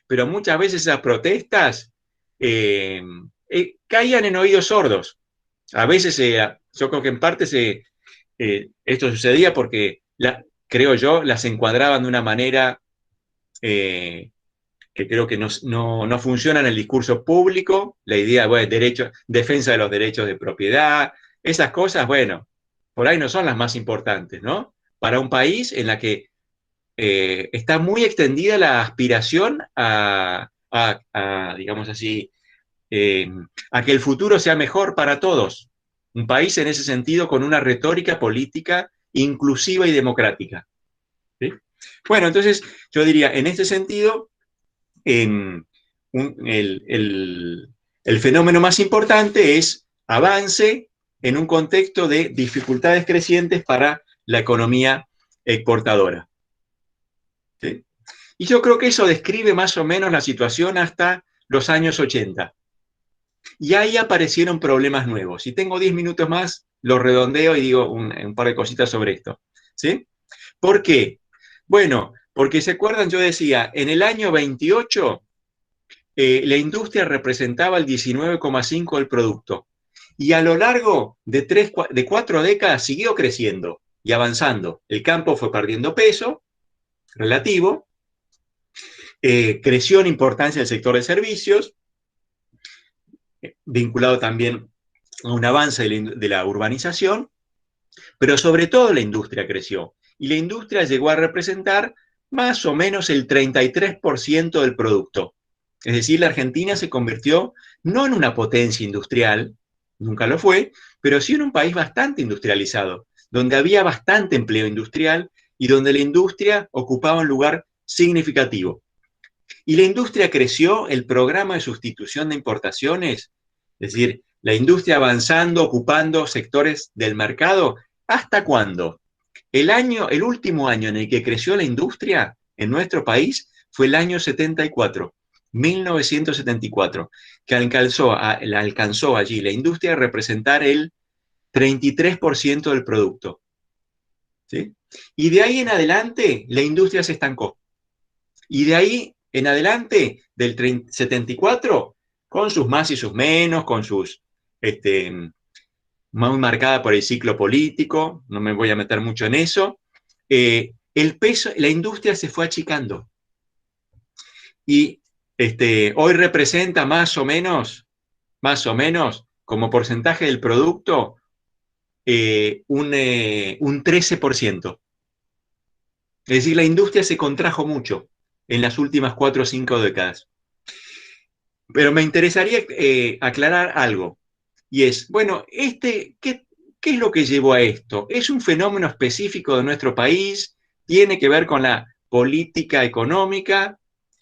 pero muchas veces esas protestas caían en oídos sordos. A veces, yo creo que en parte esto sucedía porque, creo yo, las encuadraban de una manera que creo que no funciona en el discurso público, la idea, bueno, defensa de los derechos de propiedad, esas cosas, bueno, por ahí no son las más importantes, ¿no? Para un país en la que está muy extendida la aspiración digamos así, a que el futuro sea mejor para todos. Un país en ese sentido con una retórica política inclusiva y democrática. ¿Sí? Bueno, entonces yo diría, en este sentido, el fenómeno más importante es avance en un contexto de dificultades crecientes para la economía exportadora. ¿Sí? Y yo creo que eso describe más o menos la situación hasta los años 80. Y ahí aparecieron problemas nuevos. Si tengo 10 minutos más, lo redondeo y digo un par de cositas sobre esto. ¿Sí? ¿Por qué? Bueno, porque se acuerdan, yo decía, en el año 28 la industria representaba el 19,5% del producto. Y a lo largo de 4 décadas siguió creciendo y avanzando. El campo fue perdiendo peso relativo, creció en importancia el sector de servicios, vinculado también a un avance de la urbanización, pero sobre todo la industria creció. Y la industria llegó a representar más o menos el 33% del producto. Es decir, la Argentina se convirtió no en una potencia industrial, nunca lo fue, pero sí en un país bastante industrializado, donde había bastante empleo industrial y donde la industria ocupaba un lugar significativo. Y la industria creció, el programa de sustitución de importaciones, es decir, la industria avanzando, ocupando sectores del mercado, ¿hasta cuándo? El último año en el que creció la industria en nuestro país fue el año 74, 1974, que alcanzó allí la industria a representar el 33% del producto. ¿Sí? Y de ahí en adelante la industria se estancó. Y de ahí en adelante, del 74, con sus más y sus menos, con sus muy marcada por el ciclo político, no me voy a meter mucho en eso, el peso, la industria se fue achicando. Y hoy representa más o menos, como porcentaje del producto, un 13%. Es decir, la industria se contrajo mucho en las últimas 4 o 5 décadas. Pero me interesaría aclarar algo, y es, bueno, ¿qué es lo que llevó a esto? ¿Es un fenómeno específico de nuestro país? ¿Tiene que ver con la política económica?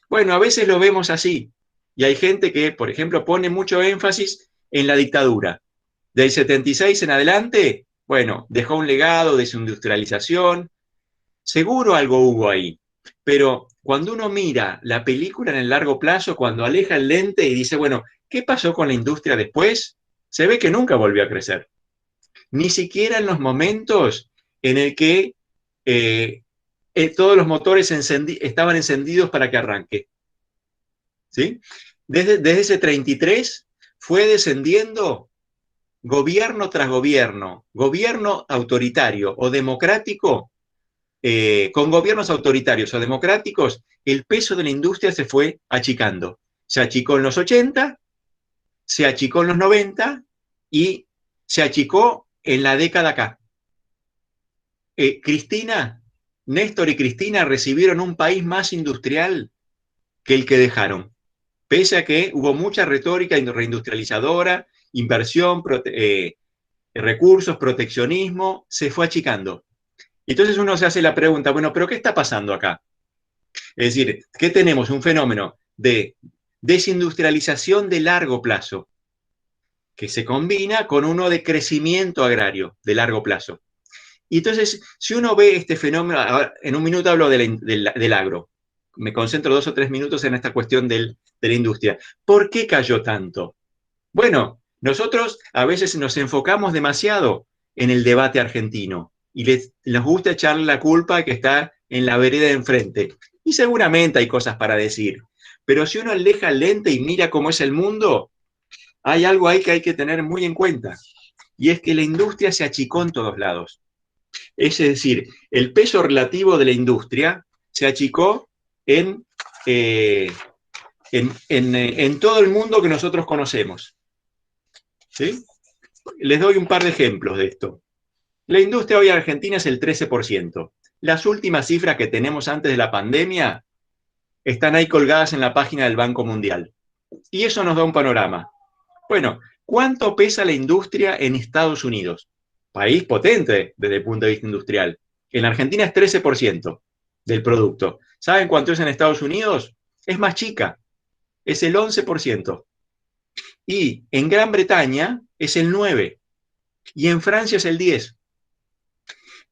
Bueno, a veces lo vemos así, y hay gente que, por ejemplo, pone mucho énfasis en la dictadura. Del 76 en adelante, bueno, dejó un legado de desindustrialización, Seguro algo hubo ahí, pero cuando uno mira la película en el largo plazo, cuando aleja el lente y dice, bueno, ¿qué pasó con la industria después? Se ve que nunca volvió a crecer. Ni siquiera en los momentos en el que todos los motores estaban encendidos para que arranque. ¿Sí? Desde ese 33 fue descendiendo gobierno tras gobierno autoritario o democrático, con gobiernos autoritarios o democráticos, el peso de la industria se fue achicando. Se achicó en los 80, se achicó en los 90 y se achicó en la década acá. Néstor y Cristina recibieron un país más industrial que el que dejaron, pese a que hubo mucha retórica reindustrializadora, inversión, recursos, proteccionismo, se fue achicando. Entonces uno se hace la pregunta, bueno, ¿pero qué está pasando acá? Es decir, ¿qué tenemos? Un fenómeno de desindustrialización de largo plazo, que se combina con uno de crecimiento agrario de largo plazo. Y entonces, si uno ve este fenómeno, en un minuto hablo del agro, me concentro 2 o 3 minutos en esta cuestión de la industria. ¿Por qué cayó tanto? Bueno, nosotros a veces nos enfocamos demasiado en el debate argentino y nos gusta echarle la culpa que está en la vereda de enfrente. Y seguramente hay cosas para decir, pero si uno aleja el lente y mira cómo es el mundo, hay algo ahí que hay que tener muy en cuenta, y es que la industria se achicó en todos lados. Es decir, el peso relativo de la industria se achicó en todo el mundo que nosotros conocemos. ¿Sí? Les doy un par de ejemplos de esto. La industria hoy en Argentina es el 13%. Las últimas cifras que tenemos antes de la pandemia están ahí colgadas en la página del Banco Mundial. Y eso nos da un panorama. Bueno, ¿cuánto pesa la industria en Estados Unidos? País potente desde el punto de vista industrial. En Argentina es 13% del producto. ¿Saben cuánto es en Estados Unidos? Es más chica, es el 11%. Y en Gran Bretaña es el 9%. Y en Francia es el 10%.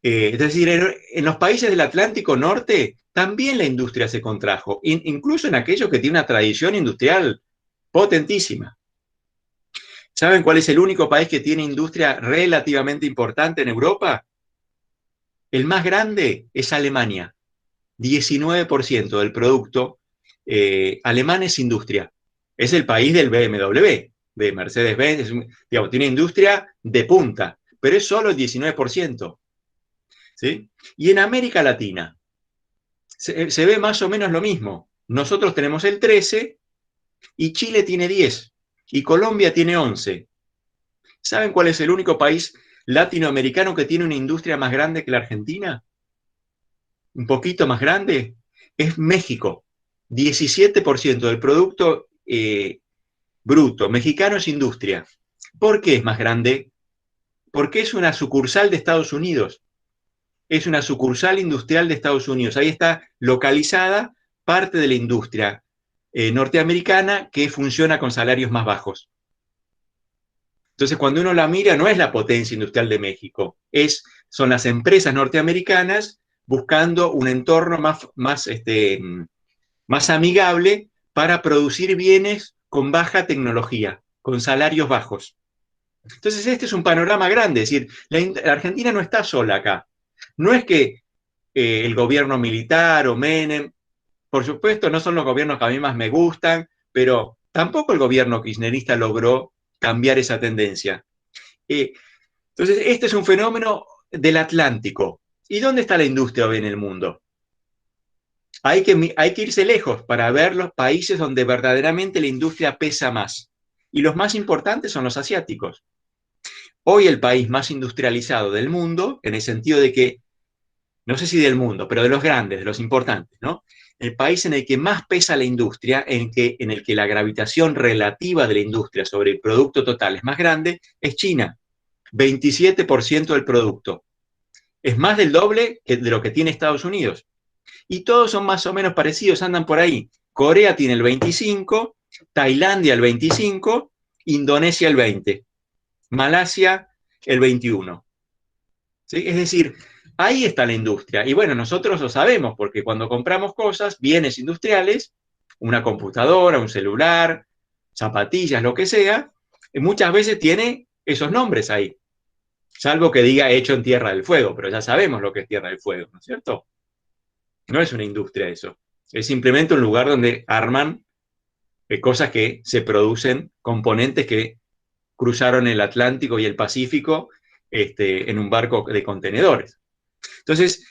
Es decir, en los países del Atlántico Norte también la industria se contrajo, incluso en aquellos que tienen una tradición industrial potentísima. ¿Saben cuál es el único país que tiene industria relativamente importante en Europa? El más grande es Alemania. 19% del producto alemán es industria. Es el país del BMW, de Mercedes-Benz, digamos, tiene industria de punta, pero es solo el 19%. ¿Sí? Y en América Latina se ve más o menos lo mismo. Nosotros tenemos el 13% y Chile tiene 10% y Colombia tiene 11%. ¿Saben cuál es el único país latinoamericano que tiene una industria más grande que la Argentina? Un poquito más grande. Es México. 17% del producto bruto mexicano es industria. ¿Por qué es más grande? Porque es una sucursal de Estados Unidos. Es una sucursal industrial de Estados Unidos. Ahí está localizada parte de la industria norteamericana que funciona con salarios más bajos. Entonces, cuando uno la mira, no es la potencia industrial de México, son las empresas norteamericanas buscando un entorno más amigable para producir bienes con baja tecnología, con salarios bajos. Entonces, este es un panorama grande, es decir, la Argentina no está sola acá. No es que el gobierno militar o Menem, por supuesto, no son los gobiernos que a mí más me gustan, pero tampoco el gobierno kirchnerista logró cambiar esa tendencia. Entonces, este es un fenómeno del Atlántico. ¿Y dónde está la industria hoy en el mundo? Hay que irse lejos para ver los países donde verdaderamente la industria pesa más. Y los más importantes son los asiáticos. Hoy el país más industrializado del mundo, en el sentido de que, no sé si del mundo, pero de los grandes, de los importantes, ¿no? El país en el que más pesa la industria, en el que la gravitación relativa de la industria sobre el producto total es más grande, es China. 27% del producto. Es más del doble de lo que tiene Estados Unidos. Y todos son más o menos parecidos, andan por ahí. Corea tiene el 25%, Tailandia el 25%, Indonesia el 20%, Malasia el 21%. ¿Sí? Es decir, Ahí está la industria. Y bueno, nosotros lo sabemos porque cuando compramos cosas, bienes industriales, una computadora, un celular, zapatillas, lo que sea, muchas veces tiene esos nombres ahí. Salvo que diga hecho en Tierra del Fuego, pero ya sabemos lo que es Tierra del Fuego, ¿no es cierto? No es una industria eso. Es simplemente un lugar donde arman cosas que se producen, componentes que cruzaron el Atlántico y el Pacífico en un barco de contenedores. Entonces,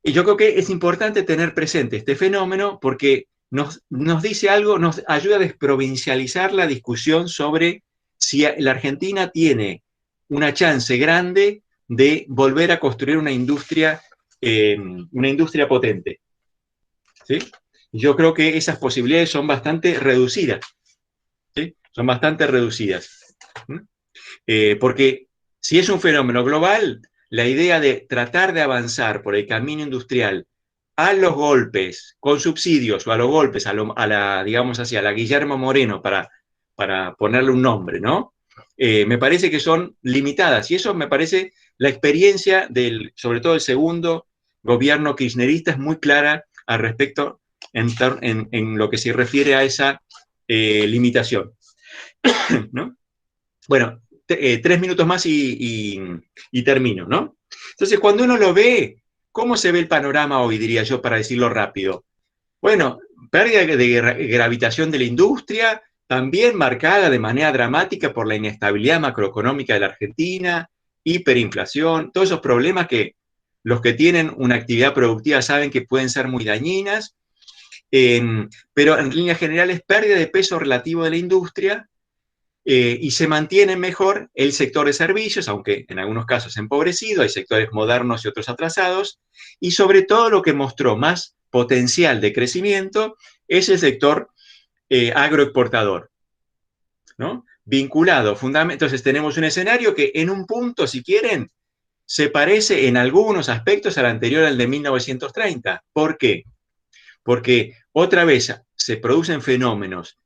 yo creo que es importante tener presente este fenómeno porque nos dice algo, nos ayuda a desprovincializar la discusión sobre si la Argentina tiene una chance grande de volver a construir una industria potente. ¿Sí? Yo creo que esas posibilidades son bastante reducidas. ¿Sí? Son bastante reducidas. Porque si es un fenómeno global, la idea de tratar de avanzar por el camino industrial a los golpes, con subsidios o a los golpes, digamos así, a la Guillermo Moreno, para ponerle un nombre, ¿no? Me parece que son limitadas. Y eso me parece, la experiencia sobre todo el segundo gobierno kirchnerista es muy clara al respecto en lo que se refiere a esa limitación, ¿no? Bueno, 3 minutos más y termino, ¿no? Entonces, cuando uno lo ve, ¿cómo se ve el panorama hoy, diría yo, para decirlo rápido? Bueno, pérdida de gravitación de la industria, también marcada de manera dramática por la inestabilidad macroeconómica de la Argentina, hiperinflación, todos esos problemas que los que tienen una actividad productiva saben que pueden ser muy dañinas, pero en líneas generales, pérdida de peso relativo de la industria, y se mantiene mejor el sector de servicios, aunque en algunos casos empobrecido, hay sectores modernos y otros atrasados, y sobre todo lo que mostró más potencial de crecimiento es el sector agroexportador, ¿no? Vinculado, entonces tenemos un escenario que en un punto, si quieren, se parece en algunos aspectos al anterior al de 1930. ¿Por qué? Porque otra vez se producen fenómenos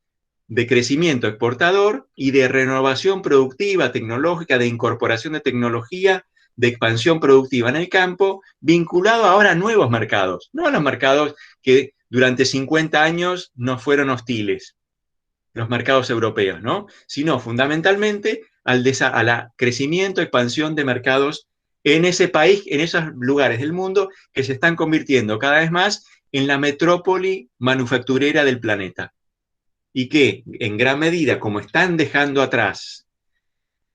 de crecimiento exportador y de renovación productiva, tecnológica, de incorporación de tecnología, de expansión productiva en el campo, vinculado ahora a nuevos mercados, no a los mercados que durante 50 años nos fueron hostiles, los mercados europeos, ¿no? Sino fundamentalmente a la crecimiento, expansión de mercados en ese país, en esos lugares del mundo que se están convirtiendo cada vez más en la metrópoli manufacturera del planeta. Y que en gran medida, como están dejando atrás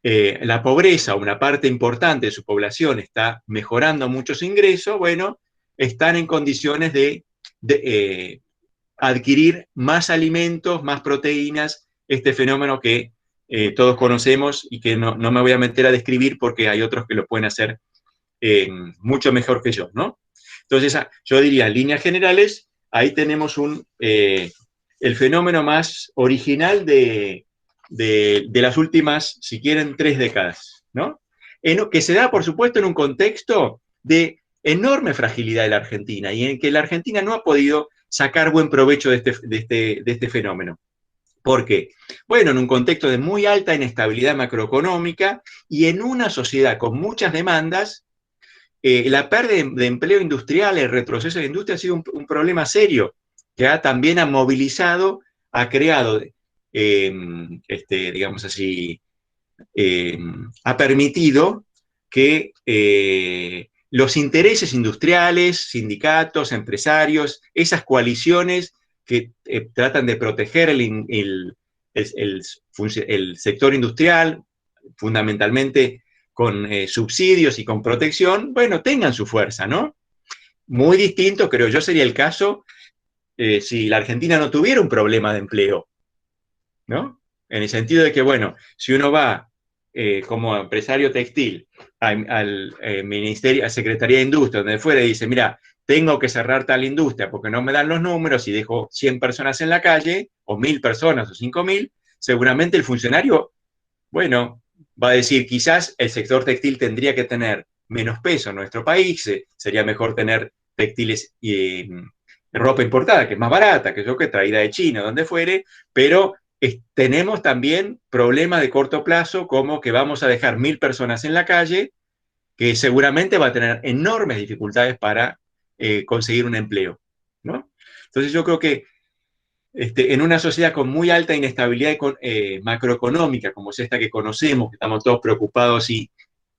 la pobreza, una parte importante de su población está mejorando muchos ingresos, bueno, están en condiciones de adquirir más alimentos, más proteínas, este fenómeno que todos conocemos y que no me voy a meter a describir porque hay otros que lo pueden hacer mucho mejor que yo, ¿no? Entonces, yo diría, en líneas generales, ahí tenemos el fenómeno más original de las últimas, si quieren, 3 décadas, ¿no? Que se da, por supuesto, en un contexto de enorme fragilidad de la Argentina y en que la Argentina no ha podido sacar buen provecho de este fenómeno. ¿Por qué? Bueno, en un contexto de muy alta inestabilidad macroeconómica y en una sociedad con muchas demandas, la pérdida de empleo industrial, el retroceso de la industria ha sido un problema serio que también ha movilizado, ha creado, digamos así, ha permitido que los intereses industriales, sindicatos, empresarios, esas coaliciones que tratan de proteger el sector industrial, fundamentalmente con subsidios y con protección, bueno, tengan su fuerza, ¿no? Muy distinto, creo yo, sería el caso si la Argentina no tuviera un problema de empleo, ¿no? En el sentido de que, bueno, si uno va como empresario textil al Ministerio, a Secretaría de Industria, donde fuera, y dice, mira, tengo que cerrar tal industria porque no me dan los números y dejo 100 personas en la calle, o 1000 personas, o 5000, seguramente el funcionario, bueno, va a decir, quizás el sector textil tendría que tener menos peso en nuestro país, sería mejor tener textiles y ropa importada, que es más barata, que traída de China, donde fuere, pero tenemos también problemas de corto plazo, como que vamos a dejar 1000 personas en la calle, que seguramente va a tener enormes dificultades para conseguir un empleo, ¿no? Entonces yo creo que en una sociedad con muy alta inestabilidad macroeconómica, como es esta que conocemos, que estamos todos preocupados y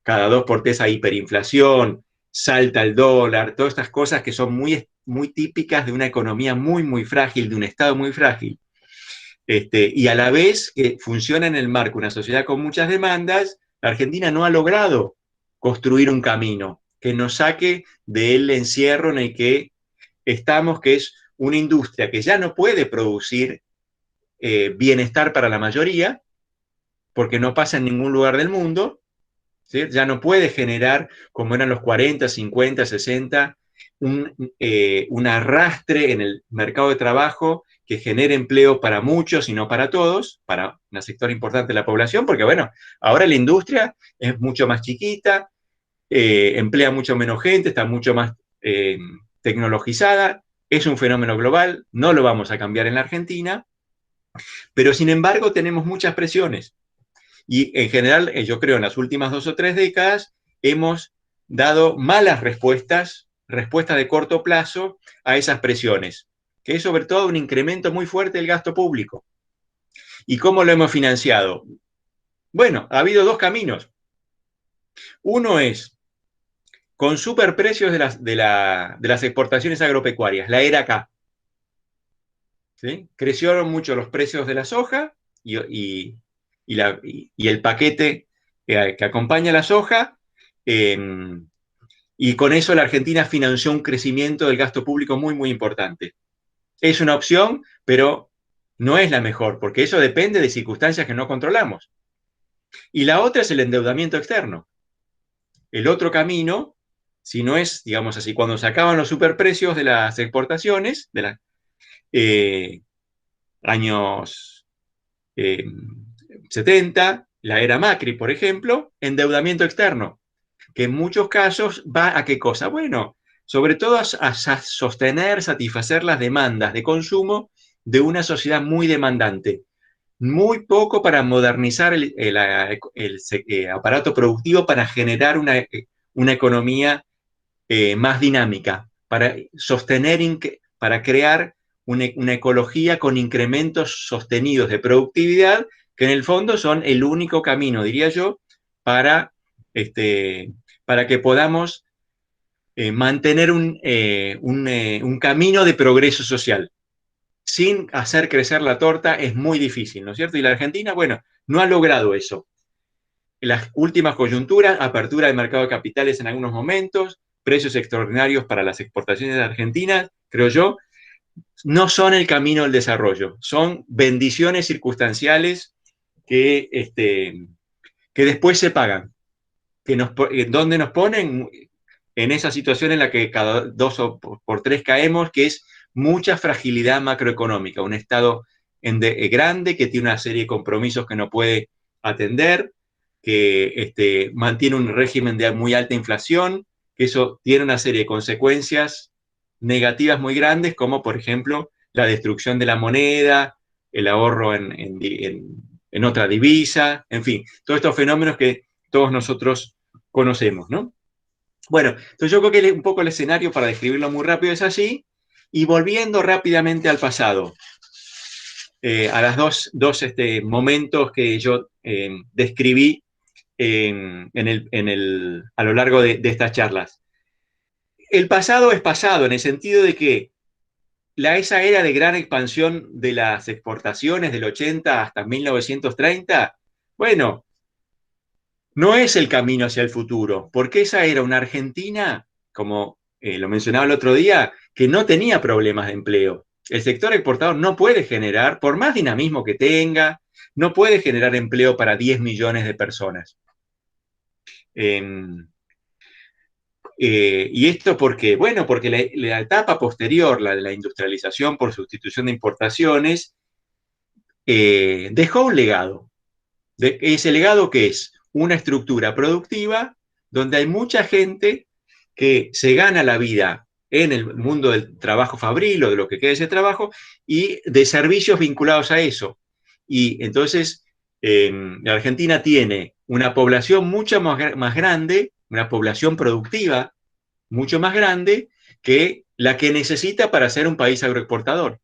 cada 2 por 3 hay hiperinflación, salta el dólar, todas estas cosas que son muy, muy típicas de una economía muy, muy frágil, de un Estado muy frágil, y a la vez que funciona en el marco una sociedad con muchas demandas, la Argentina no ha logrado construir un camino que nos saque del encierro en el que estamos, que es una industria que ya no puede producir bienestar para la mayoría, porque no pasa en ningún lugar del mundo, ¿sí? Ya no puede generar, como eran los 40, 50, 60, un arrastre en el mercado de trabajo que genere empleo para muchos y no para todos, para un sector importante de la población, porque bueno, ahora la industria es mucho más chiquita, emplea mucho menos gente, está mucho más tecnologizada, es un fenómeno global, no lo vamos a cambiar en la Argentina, pero sin embargo tenemos muchas presiones. Y en general, yo creo, en las últimas 2 o 3 décadas, hemos dado malas respuestas, respuestas de corto plazo a esas presiones, que es sobre todo un incremento muy fuerte del gasto público. ¿Y cómo lo hemos financiado? Bueno, ha habido 2 caminos. Uno es con superprecios de las exportaciones agropecuarias, la era K. ¿Sí? Crecieron mucho los precios de la soja y el paquete que acompaña la soja, y con eso la Argentina financió un crecimiento del gasto público muy, muy importante. Es una opción, pero no es la mejor, porque eso depende de circunstancias que no controlamos. Y la otra es el endeudamiento externo. El otro camino, si no es, digamos así, cuando se acaban los superprecios de las exportaciones, de los años 70, la era Macri, por ejemplo, endeudamiento externo, que en muchos casos va a qué cosa. Bueno, sobre todo a sostener, satisfacer las demandas de consumo de una sociedad muy demandante. Muy poco para modernizar el aparato productivo para generar una economía más dinámica, para sostener, para crear una ecología con incrementos sostenidos de productividad, que en el fondo son el único camino, diría yo, para, para que podamos mantener un camino de progreso social. Sin hacer crecer la torta es muy difícil, ¿no es cierto? Y la Argentina, bueno, no ha logrado eso. En las últimas coyunturas, apertura de mercado de capitales en algunos momentos, precios extraordinarios para las exportaciones de Argentina, creo yo, no son el camino del desarrollo, son bendiciones circunstanciales que después se pagan. ¿Dónde nos ponen? En esa situación en la que cada 2 por 3 caemos, que es mucha fragilidad macroeconómica, un Estado grande que tiene una serie de compromisos que no puede atender, que mantiene un régimen de muy alta inflación, que eso tiene una serie de consecuencias negativas muy grandes, como por ejemplo la destrucción de la moneda, el ahorro en otra divisa, en fin, todos estos fenómenos que todos nosotros conocemos, ¿no? Bueno, entonces yo creo que un poco el escenario, para describirlo muy rápido, es así, y volviendo rápidamente al pasado, a los dos momentos que yo describí a lo largo de estas charlas. El pasado es pasado en el sentido de que esa era de gran expansión de las exportaciones del 80 hasta 1930, bueno, no es el camino hacia el futuro, porque esa era una Argentina, como lo mencionaba el otro día, que no tenía problemas de empleo. El sector exportador no puede generar, por más dinamismo que tenga, no puede generar empleo para 10 millones de personas. ¿Y esto por qué? Bueno, porque la etapa posterior, la de la industrialización por sustitución de importaciones, dejó un legado. ¿Ese legado qué es? Una estructura productiva donde hay mucha gente que se gana la vida en el mundo del trabajo fabril o de lo que queda de ese trabajo y de servicios vinculados a eso. Y entonces la Argentina tiene una población mucho más grande, una población productiva mucho más grande que la que necesita para ser un país agroexportador,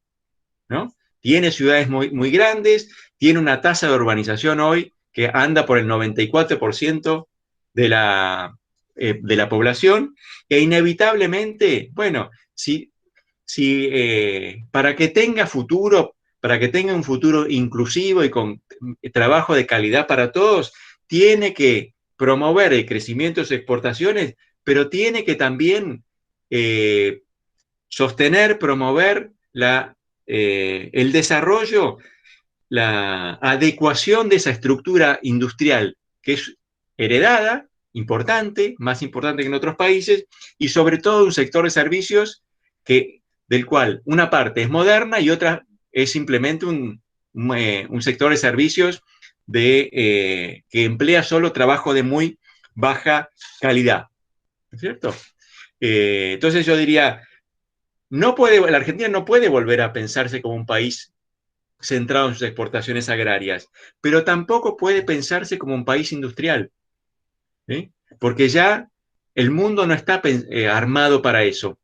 ¿no? Tiene ciudades muy grandes, tiene una tasa de urbanización hoy que anda por el 94% de la población, e inevitablemente, bueno, para que tenga futuro, para que tenga un futuro inclusivo y con trabajo de calidad para todos, tiene que promover el crecimiento de sus exportaciones, pero tiene que también sostener, promover el desarrollo, la adecuación de esa estructura industrial que es heredada, importante, más importante que en otros países, y sobre todo un sector de servicios del cual una parte es moderna y otra es simplemente un sector de servicios que emplea solo trabajo de muy baja calidad, ¿no es cierto? Entonces yo diría, la Argentina no puede volver a pensarse como un país centrado en sus exportaciones agrarias, pero tampoco puede pensarse como un país industrial, ¿sí? Porque ya el mundo no está armado para eso.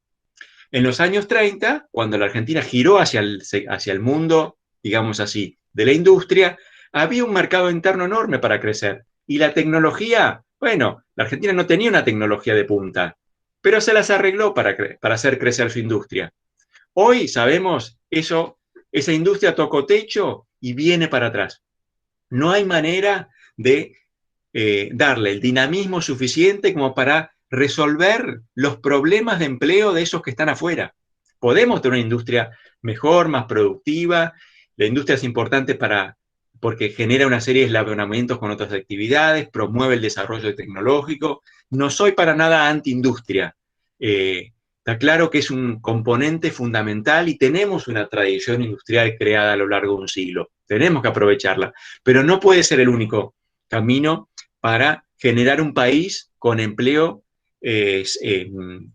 En los años 30, cuando la Argentina giró hacia el mundo, digamos así, de la industria, había un mercado interno enorme para crecer. Y la tecnología, bueno, la Argentina no tenía una tecnología de punta, pero se las arregló para hacer crecer su industria. Hoy sabemos esa industria tocó techo y viene para atrás. No hay manera de darle el dinamismo suficiente como para resolver los problemas de empleo de esos que están afuera. Podemos tener una industria mejor, más productiva. La industria es importante porque genera una serie de eslabonamientos con otras actividades, promueve el desarrollo tecnológico. No soy para nada anti-industria. Está claro que es un componente fundamental y tenemos una tradición industrial creada a lo largo de un siglo. Tenemos que aprovecharla, pero no puede ser el único camino para generar un país con empleo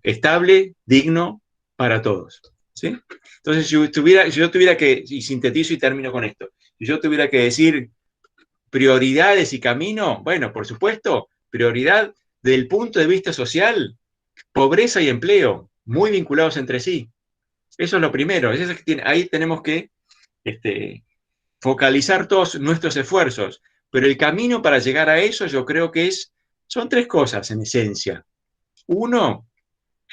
estable, digno para todos, ¿sí? Entonces, si yo tuviera que, y sintetizo y termino con esto, si yo tuviera que decir prioridades y camino, bueno, por supuesto, prioridad desde el punto de vista social, pobreza y empleo, muy vinculados entre sí. Eso es lo primero, ahí tenemos que focalizar todos nuestros esfuerzos. Pero el camino para llegar a eso yo creo que son tres cosas en esencia. Uno,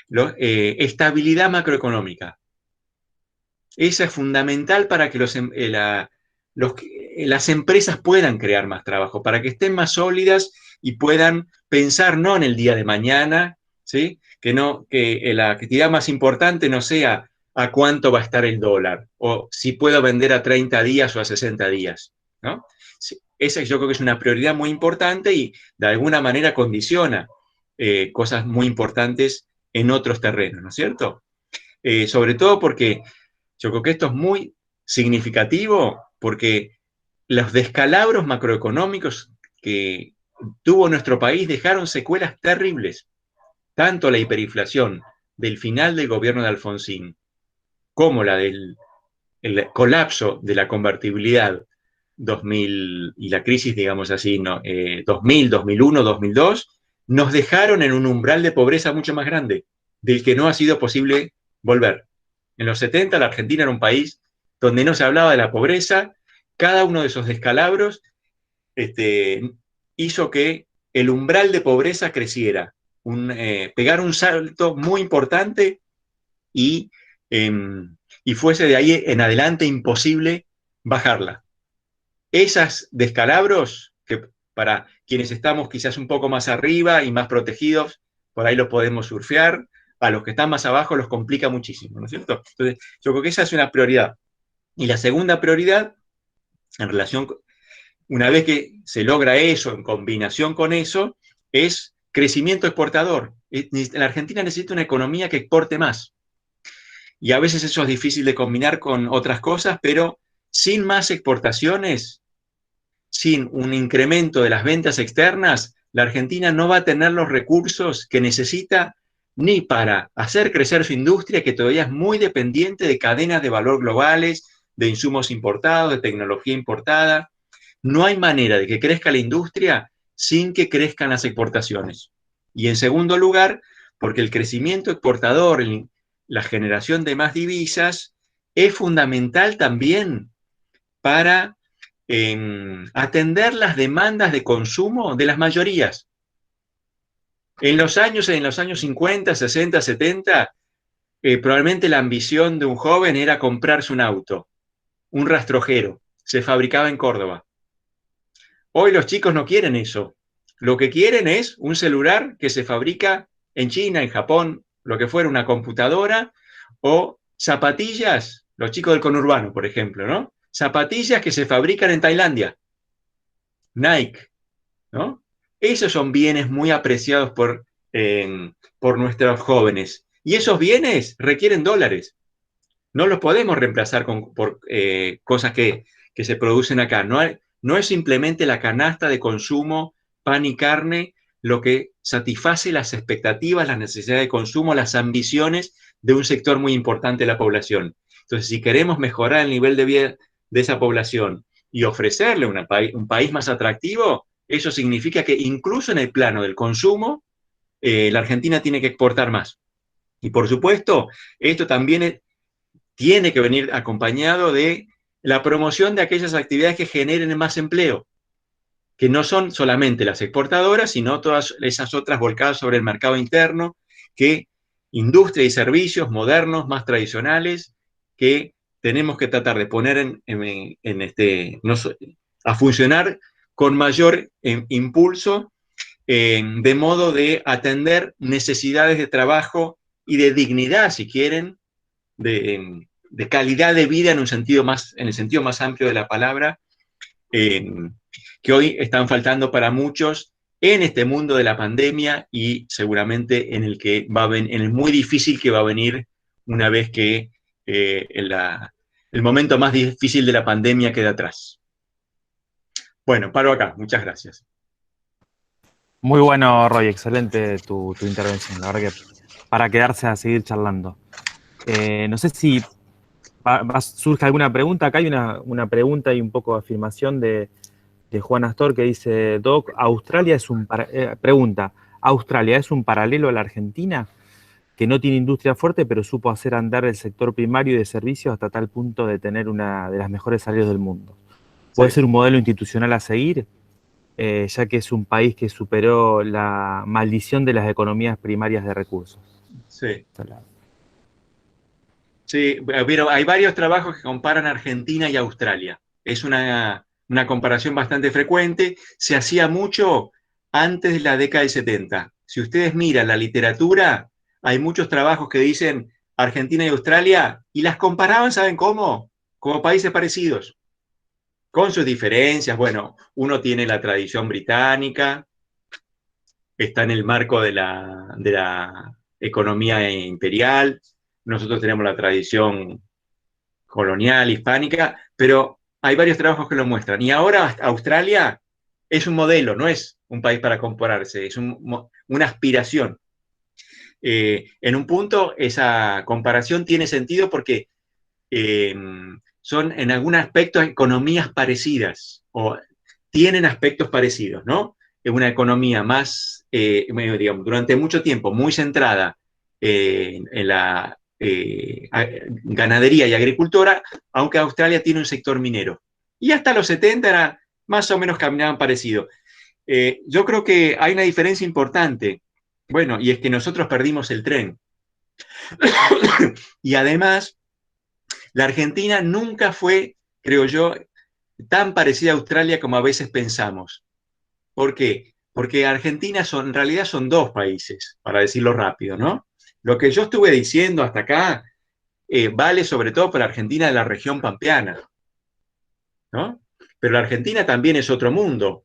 estabilidad macroeconómica. Esa es fundamental para que las empresas puedan crear más trabajo, para que estén más sólidas y puedan pensar no en el día de mañana, ¿sí? Que la actividad más importante no sea a cuánto va a estar el dólar o si puedo vender a 30 días o a 60 días, ¿no? Esa yo creo que es una prioridad muy importante y de alguna manera condiciona cosas muy importantes en otros terrenos, ¿no es cierto? Sobre todo porque yo creo que esto es muy significativo porque los descalabros macroeconómicos que tuvo nuestro país dejaron secuelas terribles. Tanto la hiperinflación del final del gobierno de Alfonsín como el colapso de la convertibilidad 2000 y la crisis, digamos así, ¿no? 2000, 2001, 2002, nos dejaron en un umbral de pobreza mucho más grande, del que no ha sido posible volver. En los 70 la Argentina era un país donde no se hablaba de la pobreza. Cada uno de esos descalabros hizo que el umbral de pobreza creciera, pegar un salto muy importante y fuese de ahí en adelante imposible bajarla. Esos descalabros, que para quienes estamos quizás un poco más arriba y más protegidos, por ahí los podemos surfear, a los que están más abajo los complica muchísimo, ¿no es cierto? Entonces, yo creo que esa es una prioridad. Y la segunda prioridad, en relación, una vez que se logra eso, en combinación con eso, es crecimiento exportador. La Argentina necesita una economía que exporte más. Y a veces eso es difícil de combinar con otras cosas, pero sin más exportaciones, sin un incremento de las ventas externas, la Argentina no va a tener los recursos que necesita ni para hacer crecer su industria, que todavía es muy dependiente de cadenas de valor globales, de insumos importados, de tecnología importada. No hay manera de que crezca la industria sin que crezcan las exportaciones. Y en segundo lugar, porque el crecimiento exportador, la generación de más divisas, es fundamental también para atender las demandas de consumo de las mayorías. En los años 50, 60, 70, probablemente la ambición de un joven era comprarse un auto, un rastrojero. Se fabricaba en Córdoba. Hoy los chicos no quieren eso. Lo que quieren es un celular que se fabrica en China, en Japón, lo que fuera, una computadora, o zapatillas, los chicos del conurbano, por ejemplo, ¿no? Zapatillas que se fabrican en Tailandia, Nike, ¿no? Esos son bienes muy apreciados por nuestros jóvenes. Y esos bienes requieren dólares. No los podemos reemplazar por cosas que se producen acá. No es simplemente la canasta de consumo, pan y carne, lo que satisface las expectativas, las necesidades de consumo, las ambiciones de un sector muy importante de la población. Entonces, si queremos mejorar el nivel de vida de esa población y ofrecerle un país más atractivo, eso significa que incluso en el plano del consumo, la Argentina tiene que exportar más. Y por supuesto, esto también tiene que venir acompañado de la promoción de aquellas actividades que generen más empleo, que no son solamente las exportadoras, sino todas esas otras volcadas sobre el mercado interno, que industria y servicios modernos, más tradicionales, que tenemos que tratar de poner a funcionar con mayor impulso, de modo de atender necesidades de trabajo y de dignidad, si quieren, de calidad de vida en el sentido más amplio de la palabra, que hoy están faltando para muchos en este mundo de la pandemia y seguramente en el muy difícil que va a venir una vez que el momento más difícil de la pandemia queda atrás. Bueno, paro acá. Muchas gracias. Muy bueno, Roy, excelente tu intervención. La verdad que para quedarse a seguir charlando. No sé si surge alguna pregunta. Acá hay una pregunta y un poco de afirmación de Juan Astor que dice: Doc, pregunta, ¿Australia es un paralelo a la Argentina que no tiene industria fuerte pero supo hacer andar el sector primario y de servicios hasta tal punto de tener una de las mejores salarios del mundo? ¿Puede ser un modelo institucional a seguir? Ya que es un país que superó la maldición de las economías primarias de recursos. Sí. Sí, pero hay varios trabajos que comparan Argentina y Australia. Es una comparación bastante frecuente. Se hacía mucho antes de la década del 70. Si ustedes miran la literatura, hay muchos trabajos que dicen Argentina y Australia y las comparaban, ¿saben cómo? Como países parecidos, con sus diferencias. Bueno, uno tiene la tradición británica, está en el marco de la economía imperial. Nosotros tenemos la tradición colonial, hispánica, pero hay varios trabajos que lo muestran. Y ahora Australia es un modelo, no es un país para compararse, es una aspiración. En un punto, esa comparación tiene sentido porque son en algún aspecto economías parecidas o tienen aspectos parecidos, ¿no? Es una economía más, digamos, durante mucho tiempo muy centrada en la ganadería y agricultura, aunque Australia tiene un sector minero. Y hasta los 70 era, más o menos caminaban parecido. Yo creo que hay una diferencia importante, bueno, y es que nosotros perdimos el tren. Y además, la Argentina nunca fue, creo yo, tan parecida a Australia como a veces pensamos. ¿Por qué? Porque Argentina en realidad son dos países, para decirlo rápido, ¿no? Lo que yo estuve diciendo hasta acá vale sobre todo para Argentina de la región pampeana, ¿no? Pero la Argentina también es otro mundo,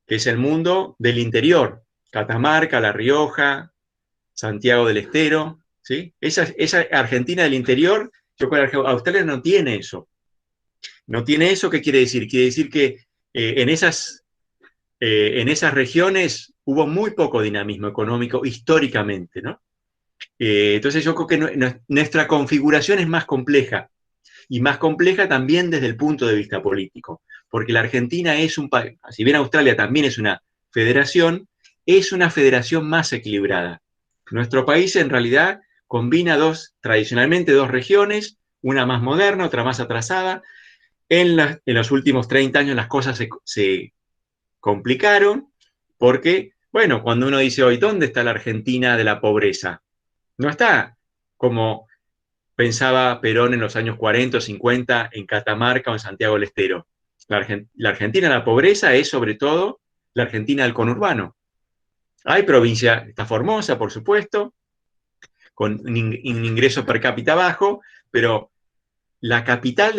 que es el mundo del interior, Catamarca, La Rioja, Santiago del Estero, ¿sí? Esa Argentina del interior, yo creo que Australia no tiene eso. No tiene eso, ¿qué quiere decir? Quiere decir que en esas regiones hubo muy poco dinamismo económico históricamente, ¿no? Entonces yo creo que nuestra configuración es más compleja, y más compleja también desde el punto de vista político, porque la Argentina es un país, si bien Australia también es una federación, es una federación más equilibrada. Nuestro país en realidad combina tradicionalmente dos regiones, una más moderna, otra más atrasada. En los últimos 30 años las cosas se complicaron porque, bueno, cuando uno dice hoy, ¿dónde está la Argentina de la pobreza? No está como pensaba Perón en los años 40 o 50 en Catamarca o en Santiago del Estero. La Argentina de la pobreza es sobre todo la Argentina del conurbano. Hay provincia, está Formosa, por supuesto, con un ingreso per cápita bajo, pero la capital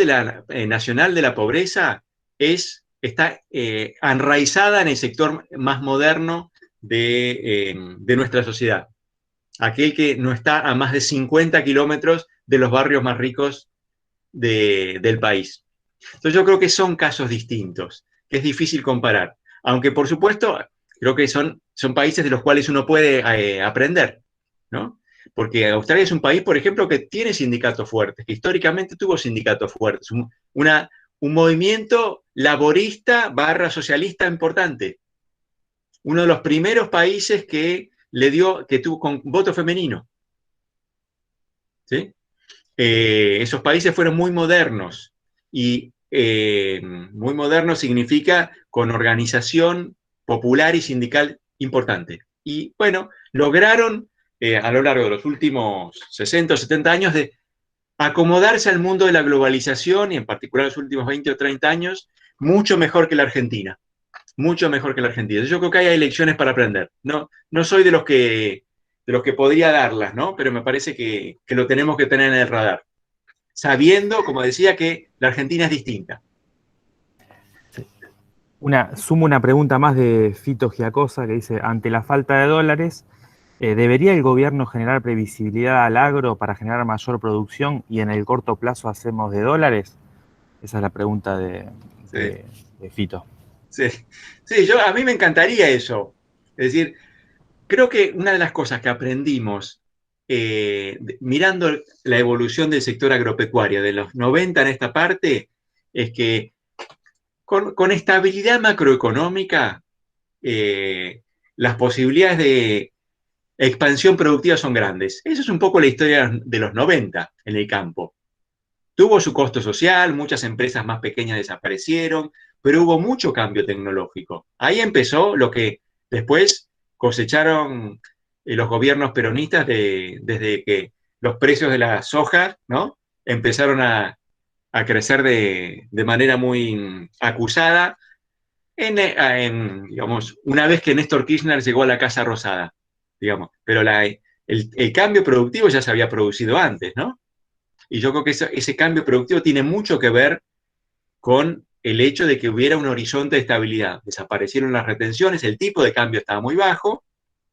nacional de la pobreza está enraizada en el sector más moderno de nuestra sociedad. Aquel que no está a más de 50 kilómetros de los barrios más ricos del país. Entonces yo creo que son casos distintos, que es difícil comparar. Aunque por supuesto creo que son países de los cuales uno puede aprender, ¿no? Porque Australia es un país, por ejemplo, que tiene sindicatos fuertes, que históricamente tuvo sindicatos fuertes, un movimiento laborista barra socialista importante. Uno de los primeros países que tuvo con voto femenino. ¿Sí? Esos países fueron muy modernos y muy moderno significa con organización popular y sindical importante. Y bueno, lograron a lo largo de los últimos 60 o 70 años de acomodarse al mundo de la globalización y en particular los últimos 20 o 30 años mucho mejor que la Argentina. Mucho mejor que la Argentina. Yo creo que hay lecciones para aprender. No soy de los que podría darlas, ¿no? Pero me parece que lo tenemos que tener en el radar. Sabiendo, como decía, que la Argentina es distinta. Sumo una pregunta más de Fito Giacosa que dice, ante la falta de dólares, ¿debería el gobierno generar previsibilidad al agro para generar mayor producción y en el corto plazo hacemos de dólares? Esa es la pregunta de Fito. Sí, a mí me encantaría eso. Es decir, creo que una de las cosas que aprendimos mirando la evolución del sector agropecuario de los 90 en esta parte es que con estabilidad macroeconómica las posibilidades de expansión productiva son grandes. Esa es un poco la historia de los 90 en el campo. Tuvo su costo social, muchas empresas más pequeñas desaparecieron, pero hubo mucho cambio tecnológico. Ahí empezó lo que después cosecharon los gobiernos peronistas desde que los precios de la soja, ¿no? Empezaron a crecer de manera muy acusada digamos, una vez que Néstor Kirchner llegó a la Casa Rosada, digamos. Pero el cambio productivo ya se había producido antes, ¿no? Y yo creo que ese cambio productivo tiene mucho que ver con el hecho de que hubiera un horizonte de estabilidad. Desaparecieron las retenciones, el tipo de cambio estaba muy bajo,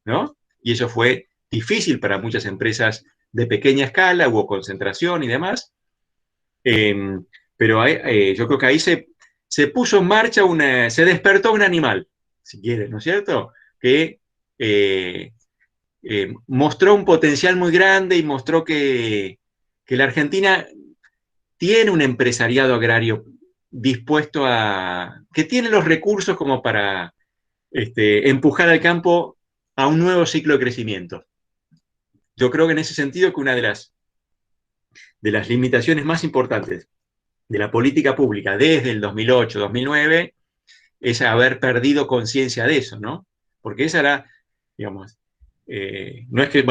¿no? Y eso fue difícil para muchas empresas de pequeña escala, hubo concentración y demás. Pero yo creo que ahí se puso en marcha, se despertó un animal, si quieres, ¿no es cierto? Que mostró un potencial muy grande y mostró que la Argentina tiene un empresariado agrario dispuesto que tiene los recursos como para empujar al campo a un nuevo ciclo de crecimiento. Yo creo que en ese sentido que una de las limitaciones más importantes de la política pública desde el 2008-2009 es haber perdido conciencia de eso, ¿no? Porque esa era, digamos, no es que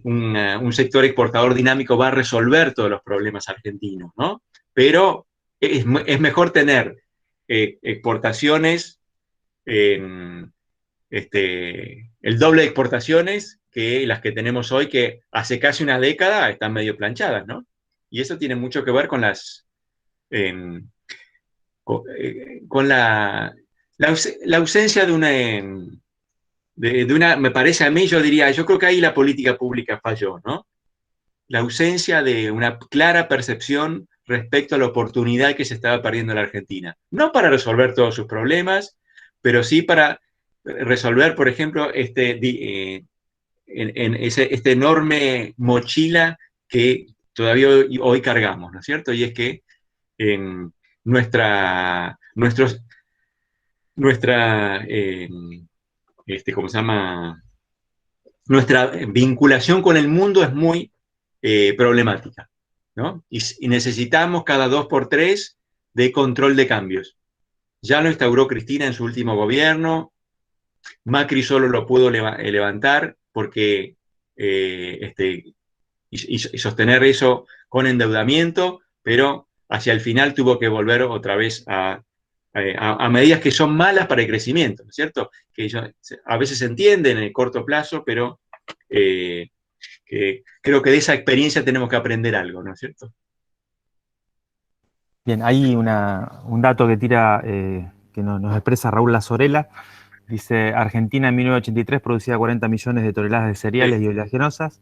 un sector exportador dinámico va a resolver todos los problemas argentinos, ¿no? Pero es mejor tener exportaciones, el doble de exportaciones que las que tenemos hoy, que hace casi una década están medio planchadas, ¿no? Y eso tiene mucho que ver con la ausencia de una, me parece a mí, yo creo que ahí la política pública falló, ¿no? La ausencia de una clara percepción respecto a la oportunidad que se estaba perdiendo en la Argentina. No para resolver todos sus problemas, pero sí para resolver, por ejemplo, esta enorme mochila que todavía hoy cargamos, ¿no es cierto? Y es que nuestra nuestra ¿cómo se llama? Nuestra vinculación con el mundo es muy problemática, ¿no? Y necesitamos cada 2 por 3 de control de cambios. Ya lo instauró Cristina en su último gobierno. Macri solo lo pudo levantar porque y sostener eso con endeudamiento, pero hacia el final tuvo que volver otra vez a medidas que son malas para el crecimiento, ¿no es cierto? Que a veces se entienden en el corto plazo, pero que creo que de esa experiencia tenemos que aprender algo, ¿no es cierto? Bien, hay un dato que tira, que nos expresa Raúl Lazorela. Dice, Argentina en 1983 producía 40 millones de toneladas de cereales Sí. y oleaginosas.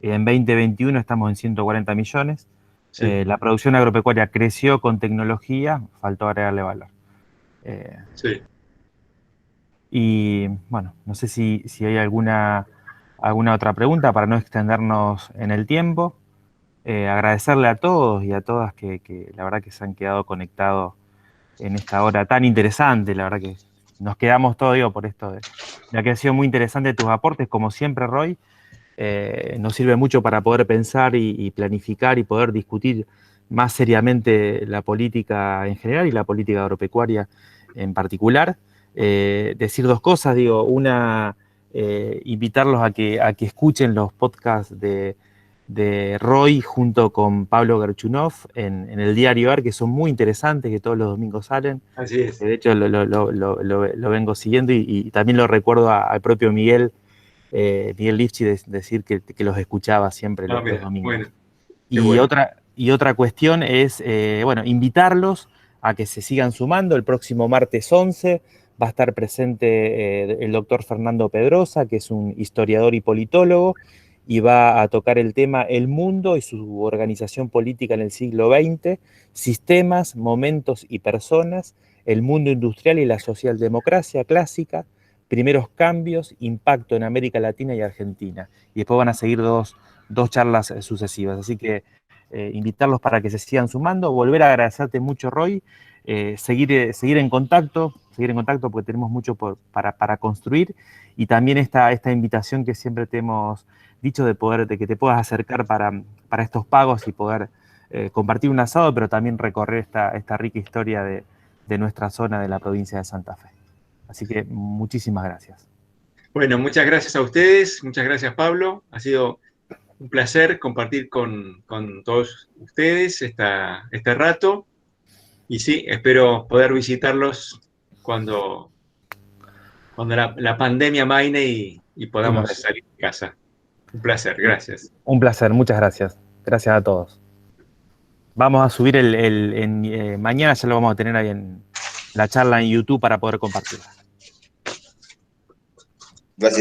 En 2021 estamos en 140 millones. Sí. La producción agropecuaria creció con tecnología, faltó agregarle valor. Sí. Y bueno, no sé si hay alguna otra pregunta para no extendernos en el tiempo. Agradecerle a todos y a todas que la verdad que se han quedado conectados en esta hora tan interesante. La verdad que nos quedamos todos, digo, por esto de que ha sido muy interesante tus aportes, como siempre, Roy. Nos sirve mucho para poder pensar y planificar y poder discutir más seriamente la política en general y la política agropecuaria en particular. Decir 2 cosas, digo, una, invitarlos a que escuchen los podcasts de Roy junto con Pablo Gerchunov en el diario AR, que son muy interesantes, que todos los domingos salen. Así es. De hecho, lo vengo siguiendo y también lo recuerdo al propio Miguel Lifchi decir que los escuchaba siempre los Mira, domingos. bueno, qué Y bueno. otra cuestión es, bueno, invitarlos a que se sigan sumando. El próximo martes 11 va a estar presente el doctor Fernando Pedrosa, que es un historiador y politólogo, y va a tocar el tema El mundo y su organización política en el siglo XX, sistemas, momentos y personas, el mundo industrial y la socialdemocracia clásica, primeros cambios, impacto en América Latina y Argentina. Y después van a seguir dos charlas sucesivas. Así que invitarlos para que se sigan sumando. Volver a agradecerte mucho, Roy. Seguir en contacto porque tenemos mucho para construir. Y también esta invitación que siempre te hemos dicho de que te puedas acercar para estos pagos y poder compartir un asado, pero también recorrer esta rica historia de nuestra zona de la provincia de Santa Fe. Así que muchísimas gracias. Bueno, muchas gracias a ustedes, muchas gracias Pablo. Ha sido un placer compartir con todos ustedes este rato. Y sí, espero poder visitarlos cuando la pandemia maine y podamos salir de casa. Un placer, gracias. Un placer, muchas gracias. Gracias a todos. Vamos a subir mañana, ya lo vamos a tener ahí en la charla en YouTube para poder compartirla. Gracias.